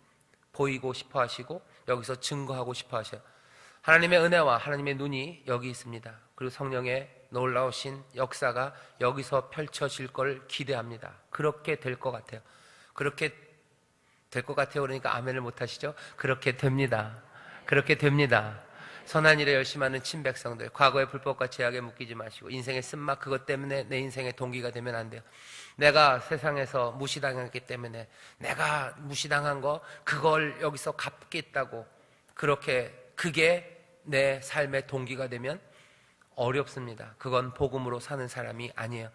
보이고 싶어 하시고, 여기서 증거하고 싶어 하셔요. 하나님의 은혜와 하나님의 눈이 여기 있습니다. 그리고 성령의 놀라우신 역사가 여기서 펼쳐질 걸 기대합니다. 그렇게 될 것 같아요. 그렇게 될 것 같아요. 그러니까 아멘을 못 하시죠? 그렇게 됩니다. 그렇게 됩니다. 선한 일에 열심히 하는 친백성들, 과거의 불법과 죄악에 묶이지 마시고 인생의 쓴맛, 그것 때문에 내 인생의 동기가 되면 안 돼요. 내가 세상에서 무시당했기 때문에 내가 무시당한 거, 그걸 여기서 갚겠다고 그게 내 삶의 동기가 되면 어렵습니다. 그건 복음으로 사는 사람이 아니에요.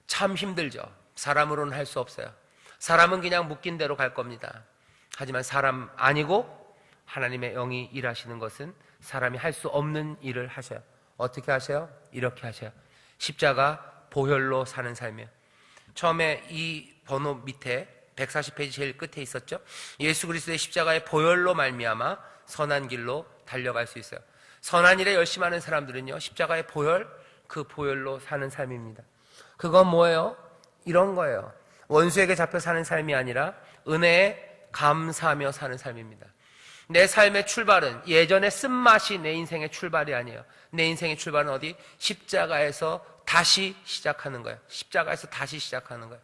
참 힘들죠. 사람으로는 할 수 없어요. 사람은 그냥 묶인 대로 갈 겁니다. 하지만 사람 아니고 하나님의 영이 일하시는 것은 사람이 할 수 없는 일을 하셔요. 어떻게 하셔요? 이렇게 하셔요. 십자가 보혈로 사는 삶이에요. 처음에 이 번호 밑에 140페이지 제일 끝에 있었죠. 예수 그리스도의 십자가의 보혈로 말미암아 선한 길로 달려갈 수 있어요. 선한 일에 열심하는 사람들은요, 십자가의 보혈, 그 보혈로 사는 삶입니다. 그건 뭐예요? 이런 거예요. 원수에게 잡혀 사는 삶이 아니라 은혜에 감사하며 사는 삶입니다. 내 삶의 출발은 예전의 쓴맛이 내 인생의 출발이 아니에요. 내 인생의 출발은 어디? 십자가에서 다시 시작하는 거예요. 십자가에서 다시 시작하는 거예요.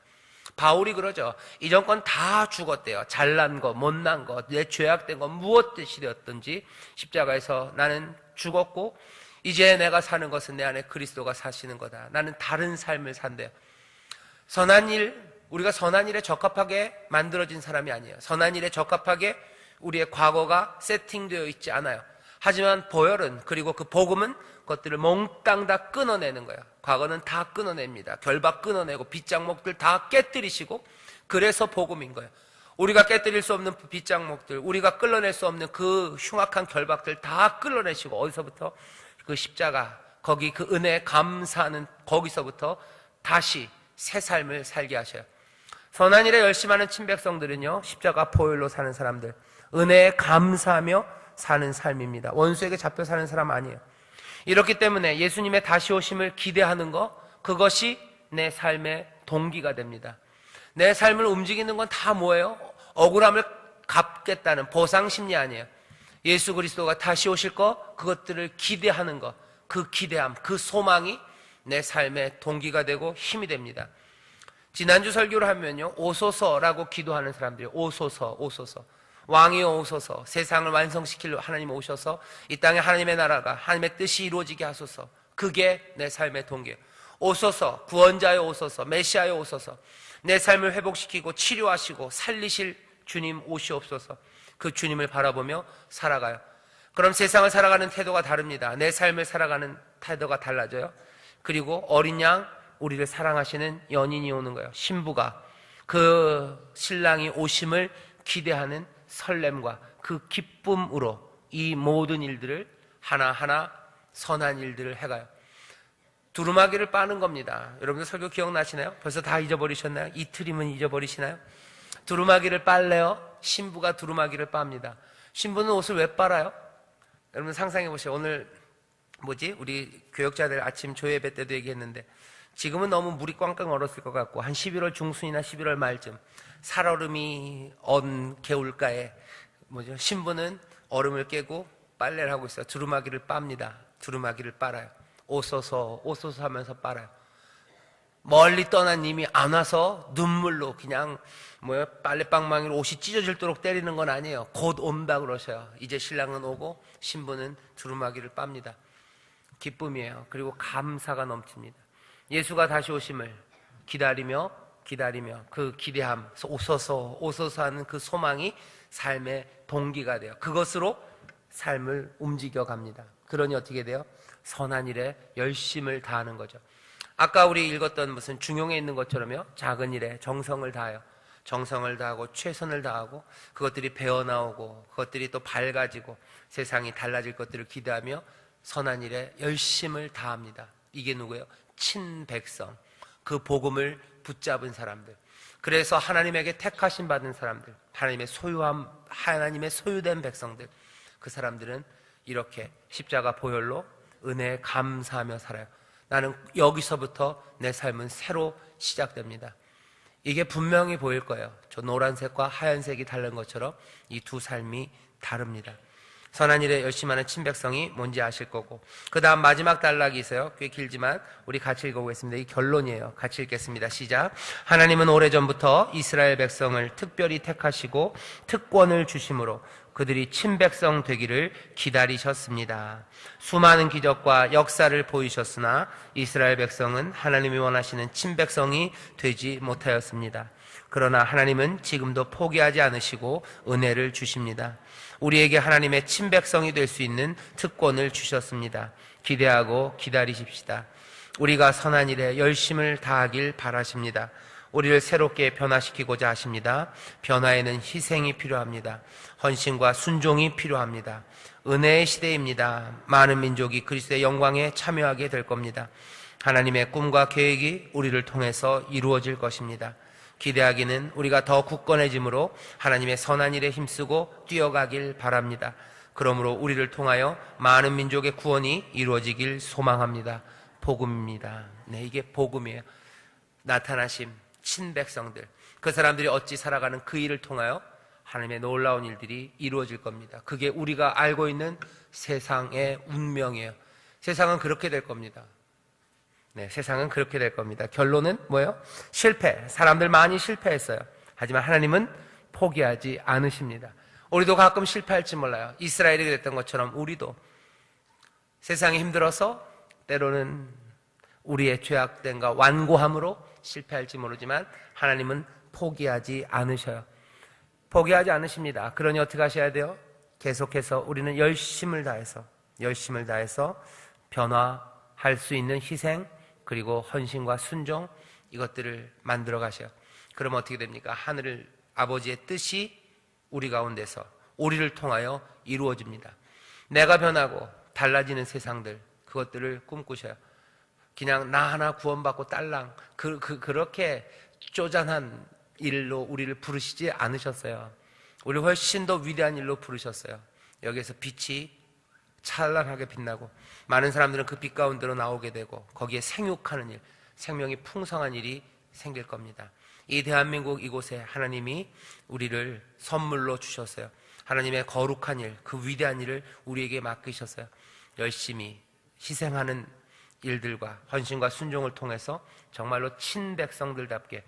바울이 그러죠. 이전 건 다 죽었대요. 잘난 거, 못난 거, 내 죄악된 거 무엇이 되었든지 십자가에서 나는 죽었고 이제 내가 사는 것은 내 안에 그리스도가 사시는 거다. 나는 다른 삶을 산대요. 선한 일, 우리가 선한 일에 적합하게 만들어진 사람이 아니에요. 선한 일에 적합하게 우리의 과거가 세팅되어 있지 않아요. 하지만 보혈은, 그리고 그 복음은 그것들을 몽땅 다 끊어내는 거예요. 과거는 다 끊어냅니다. 결박 끊어내고 빗장목들 다 깨뜨리시고, 그래서 복음인 거예요. 우리가 깨뜨릴 수 없는 빗장목들, 우리가 끌어낼 수 없는 그 흉악한 결박들 다 끌어내시고, 어디서부터? 그 십자가, 거기 그 은혜에 감사하는 거기서부터 다시 새 삶을 살게 하셔요. 선한 일에 열심하는 친백성들은요, 십자가 보혈로 사는 사람들, 은혜에 감사하며 사는 삶입니다. 원수에게 잡혀 사는 사람 아니에요. 이렇기 때문에 예수님의 다시 오심을 기대하는 것, 그것이 내 삶의 동기가 됩니다. 내 삶을 움직이는 건 다 뭐예요? 억울함을 갚겠다는 보상심리 아니에요. 예수 그리스도가 다시 오실 것, 그것들을 기대하는 것, 그 기대함, 그 소망이 내 삶의 동기가 되고 힘이 됩니다. 지난주 설교를 하면요, 오소서라고 기도하는 사람들이 오소서, 오소서. 왕이여 오소서. 세상을 완성시키려 하나님 오셔서 이 땅에 하나님의 나라가, 하나님의 뜻이 이루어지게 하소서. 그게 내 삶의 동기예요. 오소서, 구원자여 오소서, 메시아여 오소서. 내 삶을 회복시키고 치료하시고 살리실 주님 오시옵소서. 그 주님을 바라보며 살아가요. 그럼 세상을 살아가는 태도가 다릅니다. 내 삶을 살아가는 태도가 달라져요. 그리고 어린 양, 우리를 사랑하시는 연인이 오는 거예요. 신부가 그 신랑이 오심을 기대하는 설렘과 그 기쁨으로 이 모든 일들을 하나하나 선한 일들을 해가요. 두루마기를 빠는 겁니다. 여러분들 설교 기억나시나요? 벌써 다 잊어버리셨나요? 이틀이면 잊어버리시나요? 두루마기를 빨래요. 신부가 두루마기를 빱니다. 신부는 옷을 왜 빨아요? 여러분 상상해 보세요. 오늘 우리 교역자들 아침 조예배 때도 얘기했는데, 지금은 너무 물이 꽝꽝 얼었을 것 같고, 한 11월 중순이나 11월 말쯤 살얼음이 언 개울가에 신부는 얼음을 깨고 빨래를 하고 있어요. 두루마기를 빱니다. 두루마기를 빨아요. 오소서 오소서 하면서 빨아요. 멀리 떠난 님이 안 와서 눈물로 그냥 빨래방망이로 옷이 찢어질도록 때리는 건 아니에요. 곧 온다 그러셔요. 이제 신랑은 오고 신부는 두루마기를 빱니다. 기쁨이에요. 그리고 감사가 넘칩니다. 예수가 다시 오심을 기다리며 그 기대함, 오소서 하는 그 소망이 삶의 동기가 돼요. 그것으로 삶을 움직여 갑니다. 그러니 어떻게 돼요? 선한 일에 열심을 다하는 거죠. 아까 우리 읽었던 무슨 중용에 있는 것처럼요, 작은 일에 정성을 다해요. 정성을 다하고 최선을 다하고 그것들이 배어나오고 그것들이 또 밝아지고 세상이 달라질 것들을 기대하며 선한 일에 열심을 다합니다. 이게 누구예요? 친백성, 그 복음을 붙잡은 사람들. 그래서 하나님에게 택하심 받은 사람들, 하나님의 소유된 백성들, 그 사람들은 이렇게 십자가 보혈로 은혜에 감사하며 살아요. 나는 여기서부터 내 삶은 새로 시작됩니다. 이게 분명히 보일 거예요. 저 노란색과 하얀색이 다른 것처럼 이 두 삶이 다릅니다. 선한 일에 열심하는 친백성이 뭔지 아실 거고, 그 다음 마지막 단락이 있어요. 꽤 길지만 우리 같이 읽어보겠습니다. 이 결론이에요. 같이 읽겠습니다. 시작. 하나님은 오래전부터 이스라엘 백성을 특별히 택하시고 특권을 주심으로 그들이 친백성 되기를 기다리셨습니다. 수많은 기적과 역사를 보이셨으나 이스라엘 백성은 하나님이 원하시는 친백성이 되지 못하였습니다. 그러나 하나님은 지금도 포기하지 않으시고 은혜를 주십니다. 우리에게 하나님의 친백성이 될 수 있는 특권을 주셨습니다. 기대하고 기다리십시다. 우리가 선한 일에 열심을 다하길 바라십니다. 우리를 새롭게 변화시키고자 하십니다. 변화에는 희생이 필요합니다. 헌신과 순종이 필요합니다. 은혜의 시대입니다. 많은 민족이 그리스도의 영광에 참여하게 될 겁니다. 하나님의 꿈과 계획이 우리를 통해서 이루어질 것입니다. 기대하기는 우리가 더 굳건해짐으로 하나님의 선한 일에 힘쓰고 뛰어가길 바랍니다. 그러므로 우리를 통하여 많은 민족의 구원이 이루어지길 소망합니다. 복음입니다. 네, 이게 복음이에요. 나타나심, 친백성들, 그 사람들이 어찌 살아가는 그 일을 통하여 하나님의 놀라운 일들이 이루어질 겁니다. 그게 우리가 알고 있는 세상의 운명이에요. 세상은 그렇게 될 겁니다. 네, 세상은 그렇게 될 겁니다. 결론은 뭐예요? 실패. 사람들 많이 실패했어요. 하지만 하나님은 포기하지 않으십니다. 우리도 가끔 실패할지 몰라요. 이스라엘이 그랬던 것처럼 우리도 세상이 힘들어서 때로는 우리의 죄악됨과 완고함으로 실패할지 모르지만 하나님은 포기하지 않으셔요. 포기하지 않으십니다. 그러니 어떻게 하셔야 돼요? 계속해서 우리는 열심을 다해서 변화할 수 있는 희생, 그리고 헌신과 순종, 이것들을 만들어 가셔요. 그러면 어떻게 됩니까? 하늘 아버지의 뜻이 우리 가운데서 우리를 통하여 이루어집니다. 내가 변하고 달라지는 세상들, 그것들을 꿈꾸셔요. 그냥 나 하나 구원받고 딸랑 그렇게 쪼잔한 일로 우리를 부르시지 않으셨어요. 우리 훨씬 더 위대한 일로 부르셨어요. 여기에서 빛이 찬란하게 빛나고 많은 사람들은 그 빛 가운데로 나오게 되고 거기에 생육하는 일, 생명이 풍성한 일이 생길 겁니다. 이 대한민국 이곳에 하나님이 우리를 선물로 주셨어요. 하나님의 거룩한 일, 그 위대한 일을 우리에게 맡기셨어요. 열심히 희생하는 일들과 헌신과 순종을 통해서 정말로 친백성들답게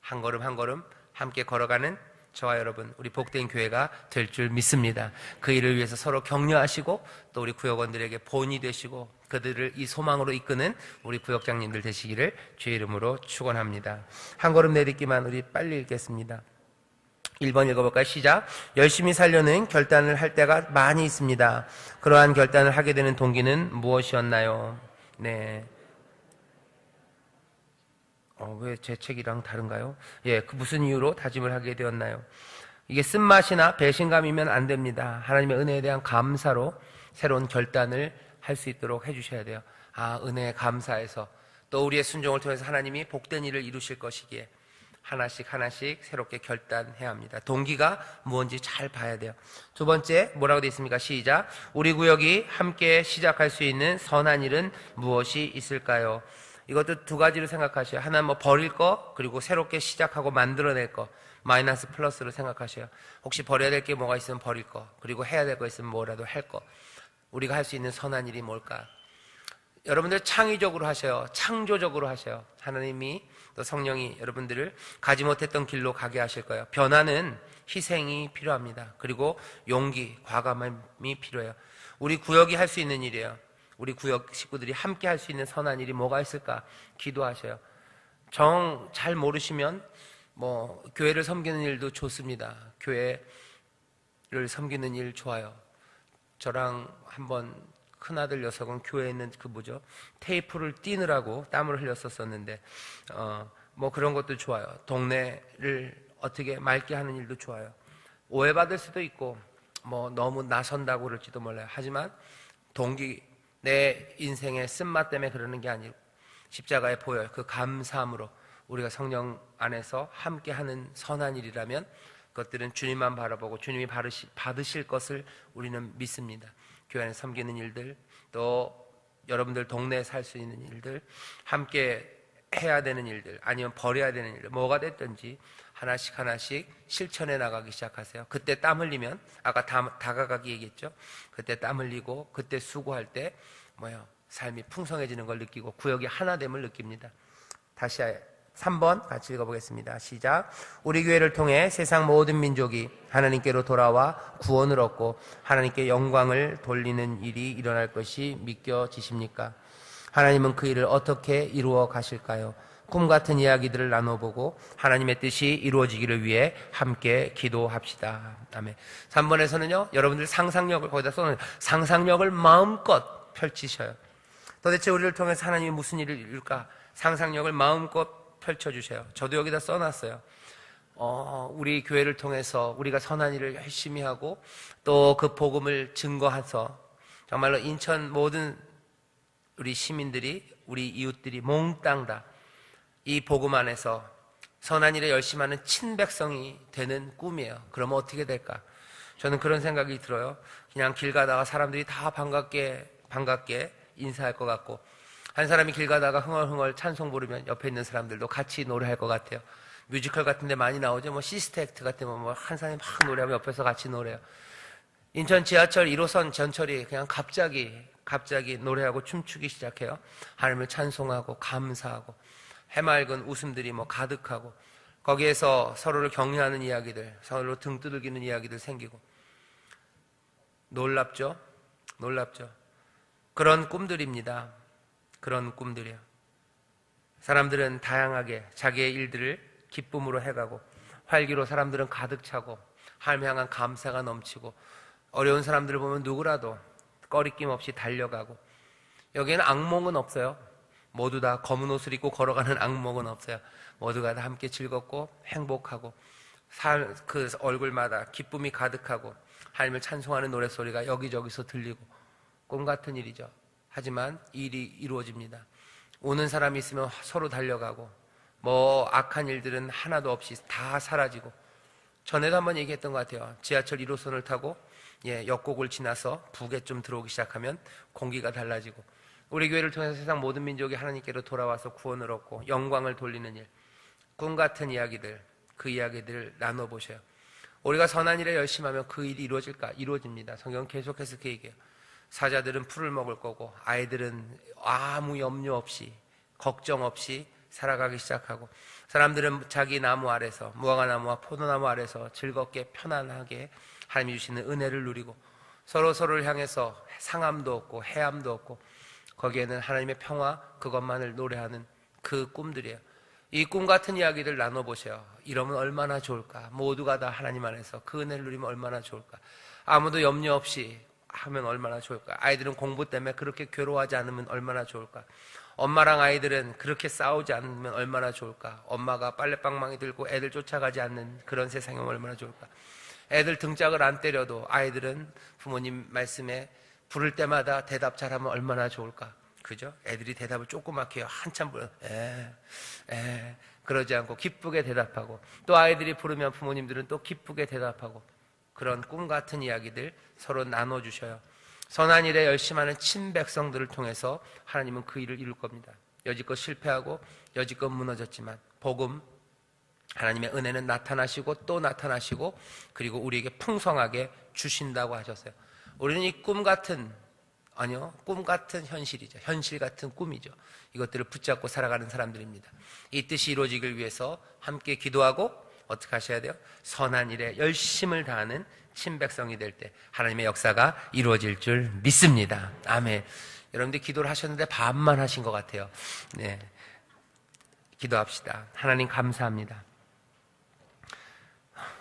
한 걸음 한 걸음 함께 걸어가는 저와 여러분, 우리 복된 교회가 될 줄 믿습니다. 그 일을 위해서 서로 격려하시고 또 우리 구역원들에게 본이 되시고 그들을 이 소망으로 이끄는 우리 구역장님들 되시기를 주의 이름으로 축원합니다. 한 걸음 내딛기만 우리 빨리 읽겠습니다. 1번 읽어볼까요? 시작. 열심히 살려는 결단을 할 때가 많이 있습니다. 그러한 결단을 하게 되는 동기는 무엇이었나요? 네. 왜 제 책이랑 다른가요? 예, 그 무슨 이유로 다짐을 하게 되었나요? 이게 쓴맛이나 배신감이면 안 됩니다. 하나님의 은혜에 대한 감사로 새로운 결단을 할 수 있도록 해주셔야 돼요. 은혜에 감사해서 또 우리의 순종을 통해서 하나님이 복된 일을 이루실 것이기에 하나씩 새롭게 결단해야 합니다. 동기가 무엇인지 잘 봐야 돼요. 두 번째, 뭐라고 되어 있습니까? 시작. 우리 구역이 함께 시작할 수 있는 선한 일은 무엇이 있을까요? 이것도 두 가지로 생각하셔요. 하나는 뭐 버릴 거, 그리고 새롭게 시작하고 만들어낼 거, 마이너스 플러스로 생각하셔요. 혹시 버려야 될 게 뭐가 있으면 버릴 거, 그리고 해야 될 거 있으면 뭐라도 할 거. 우리가 할 수 있는 선한 일이 뭘까? 여러분들 창의적으로 하셔요. 창조적으로 하셔요. 하나님이 또 성령이 여러분들을 가지 못했던 길로 가게 하실 거예요. 변화는 희생이 필요합니다. 그리고 용기, 과감함이 필요해요. 우리 구역이 할 수 있는 일이에요. 우리 구역 식구들이 함께 할 수 있는 선한 일이 뭐가 있을까? 기도하셔요. 정 잘 모르시면 교회를 섬기는 일도 좋습니다. 교회를 섬기는 일 좋아요. 저랑 한번 큰아들 녀석은 교회에 있는 테이프를 띄느라고 땀을 흘렸었는데 그런 것도 좋아요. 동네를 어떻게 맑게 하는 일도 좋아요. 오해받을 수도 있고 너무 나선다고 그럴지도 몰라요. 하지만 내 인생의 쓴맛 때문에 그러는 게 아니고 십자가에 보여요. 그 감사함으로 우리가 성령 안에서 함께하는 선한 일이라면 그것들은 주님만 바라보고 주님이 받으실 것을 우리는 믿습니다. 교회 안에 섬기는 일들, 또 여러분들 동네에 살 수 있는 일들, 함께 해야 되는 일들, 아니면 버려야 되는 일들, 뭐가 됐든지 하나씩 실천해 나가기 시작하세요. 그때 땀 흘리면, 아까 다가가기 얘기했죠. 그때 땀 흘리고 그때 수고할 때 삶이 풍성해지는 걸 느끼고 구역이 하나됨을 느낍니다. 다시 3번 같이 읽어보겠습니다. 시작. 우리 교회를 통해 세상 모든 민족이 하나님께로 돌아와 구원을 얻고 하나님께 영광을 돌리는 일이 일어날 것이 믿겨지십니까? 하나님은 그 일을 어떻게 이루어 가실까요? 꿈 같은 이야기들을 나눠보고 하나님의 뜻이 이루어지기를 위해 함께 기도합시다. 아멘. 3번에서는요, 여러분들 상상력을 거기다 써놓은 상상력을 마음껏 펼치셔요. 도대체 우리를 통해서 하나님이 무슨 일을 이룰까? 상상력을 마음껏 펼쳐주세요. 저도 여기다 써놨어요. 우리 교회를 통해서 우리가 선한 일을 열심히 하고 또 그 복음을 증거해서 정말로 인천 모든 우리 시민들이, 우리 이웃들이 몽땅 다 이 복음 안에서 선한 일에 열심하는 친백성이 되는 꿈이에요. 그러면 어떻게 될까? 저는 그런 생각이 들어요. 그냥 길 가다가 사람들이 다 반갑게 인사할 것 같고, 한 사람이 길 가다가 흥얼흥얼 찬송 부르면 옆에 있는 사람들도 같이 노래할 것 같아요. 뮤지컬 같은 데 많이 나오죠. 뭐 시스터 액트 같은 뭐 한 사람이 막 노래하면 옆에서 같이 노래해요. 인천 지하철 1호선 전철이 그냥 갑자기 노래하고 춤추기 시작해요. 하나님을 찬송하고 감사하고 해맑은 웃음들이 뭐 가득하고, 거기에서 서로를 격려하는 이야기들, 서로 등 두들기는 이야기들 생기고, 놀랍죠? 그런 꿈들입니다. 그런 꿈들이요. 사람들은 다양하게 자기의 일들을 기쁨으로 해가고, 활기로 사람들은 가득 차고, 하나님 향한 감사가 넘치고, 어려운 사람들을 보면 누구라도 꺼리낌 없이 달려가고, 여기에는 악몽은 없어요. 모두 다 검은 옷을 입고 걸어가는 악몽은 없어요. 모두가 다 함께 즐겁고 행복하고, 그 얼굴마다 기쁨이 가득하고 하나님을 찬송하는 노랫소리가 여기저기서 들리고, 꿈 같은 일이죠. 하지만 일이 이루어집니다. 오는 사람이 있으면 서로 달려가고, 뭐 악한 일들은 하나도 없이 다 사라지고. 전에도 한번 얘기했던 것 같아요. 지하철 1호선을 타고 역곡을 지나서 북에 좀 들어오기 시작하면 공기가 달라지고, 우리 교회를 통해서 세상 모든 민족이 하나님께로 돌아와서 구원을 얻고 영광을 돌리는 일, 꿈 같은 이야기들, 그 이야기들을 나눠보셔요. 우리가 선한 일에 열심하면 그 일이 이루어질까? 이루어집니다. 성경은 계속해서 그 얘기해요. 사자들은 풀을 먹을 거고, 아이들은 아무 염려 없이, 걱정 없이 살아가기 시작하고, 사람들은 자기 나무 아래서, 무화과나무와 포도나무 아래서 즐겁게 편안하게 하나님이 주시는 은혜를 누리고, 서로를 향해서 상함도 없고 해함도 없고, 거기에는 하나님의 평화, 그것만을 노래하는 그 꿈들이에요. 이 꿈 같은 이야기들 나눠보세요. 이러면 얼마나 좋을까? 모두가 다 하나님 안에서 그 은혜를 누리면 얼마나 좋을까? 아무도 염려 없이 하면 얼마나 좋을까? 아이들은 공부 때문에 그렇게 괴로워하지 않으면 얼마나 좋을까? 엄마랑 아이들은 그렇게 싸우지 않으면 얼마나 좋을까? 엄마가 빨래방망이 들고 애들 쫓아가지 않는 그런 세상이면 얼마나 좋을까? 애들 등짝을 안 때려도 아이들은 부모님 말씀에 부를 때마다 대답 잘하면 얼마나 좋을까? 그죠? 애들이 대답을 조그맣게 해요. 한참 부르면 그러지 않고 기쁘게 대답하고, 또 아이들이 부르면 부모님들은 또 기쁘게 대답하고, 그런 꿈 같은 이야기들 서로 나눠주셔요. 선한 일에 열심하는 친백성들을 통해서 하나님은 그 일을 이룰 겁니다. 여지껏 실패하고 여지껏 무너졌지만 복음, 하나님의 은혜는 나타나시고 또 나타나시고, 그리고 우리에게 풍성하게 주신다고 하셨어요. 우리는 이 꿈 같은 현실이죠. 현실 같은 꿈이죠. 이것들을 붙잡고 살아가는 사람들입니다. 이 뜻이 이루어지길 위해서 함께 기도하고, 어떻게 하셔야 돼요? 선한 일에 열심을 다하는 친백성이 될 때 하나님의 역사가 이루어질 줄 믿습니다. 아멘. 여러분들 기도를 하셨는데 반만 하신 것 같아요. 네, 기도합시다. 하나님 감사합니다.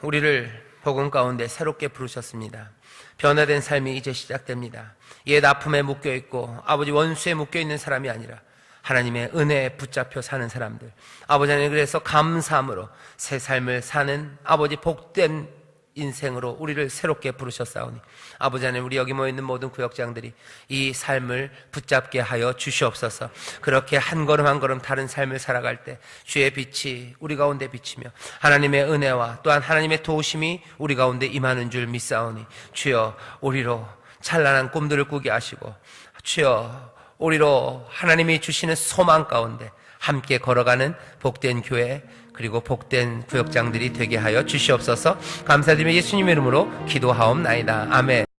우리를 복음 가운데 새롭게 부르셨습니다. 변화된 삶이 이제 시작됩니다. 옛 아픔에 묶여있고 아버지 원수에 묶여있는 사람이 아니라 하나님의 은혜에 붙잡혀 사는 사람들, 아버지 하나님, 그래서 감사함으로 새 삶을 사는 아버지 복된 인생으로 우리를 새롭게 부르셨사오니, 아버지 하나님, 우리 여기 모여있는 모든 구역장들이 이 삶을 붙잡게 하여 주시옵소서. 그렇게 한 걸음 한 걸음 다른 삶을 살아갈 때 주의 빛이 우리 가운데 비치며 하나님의 은혜와 또한 하나님의 도우심이 우리 가운데 임하는 줄 믿사오니, 주여 우리로 찬란한 꿈들을 꾸게 하시고, 주여 우리로 하나님이 주시는 소망 가운데 함께 걸어가는 복된 교회, 그리고 복된 구역장들이 되게 하여 주시옵소서. 감사드리며 예수님의 이름으로 기도하옵나이다. 아멘.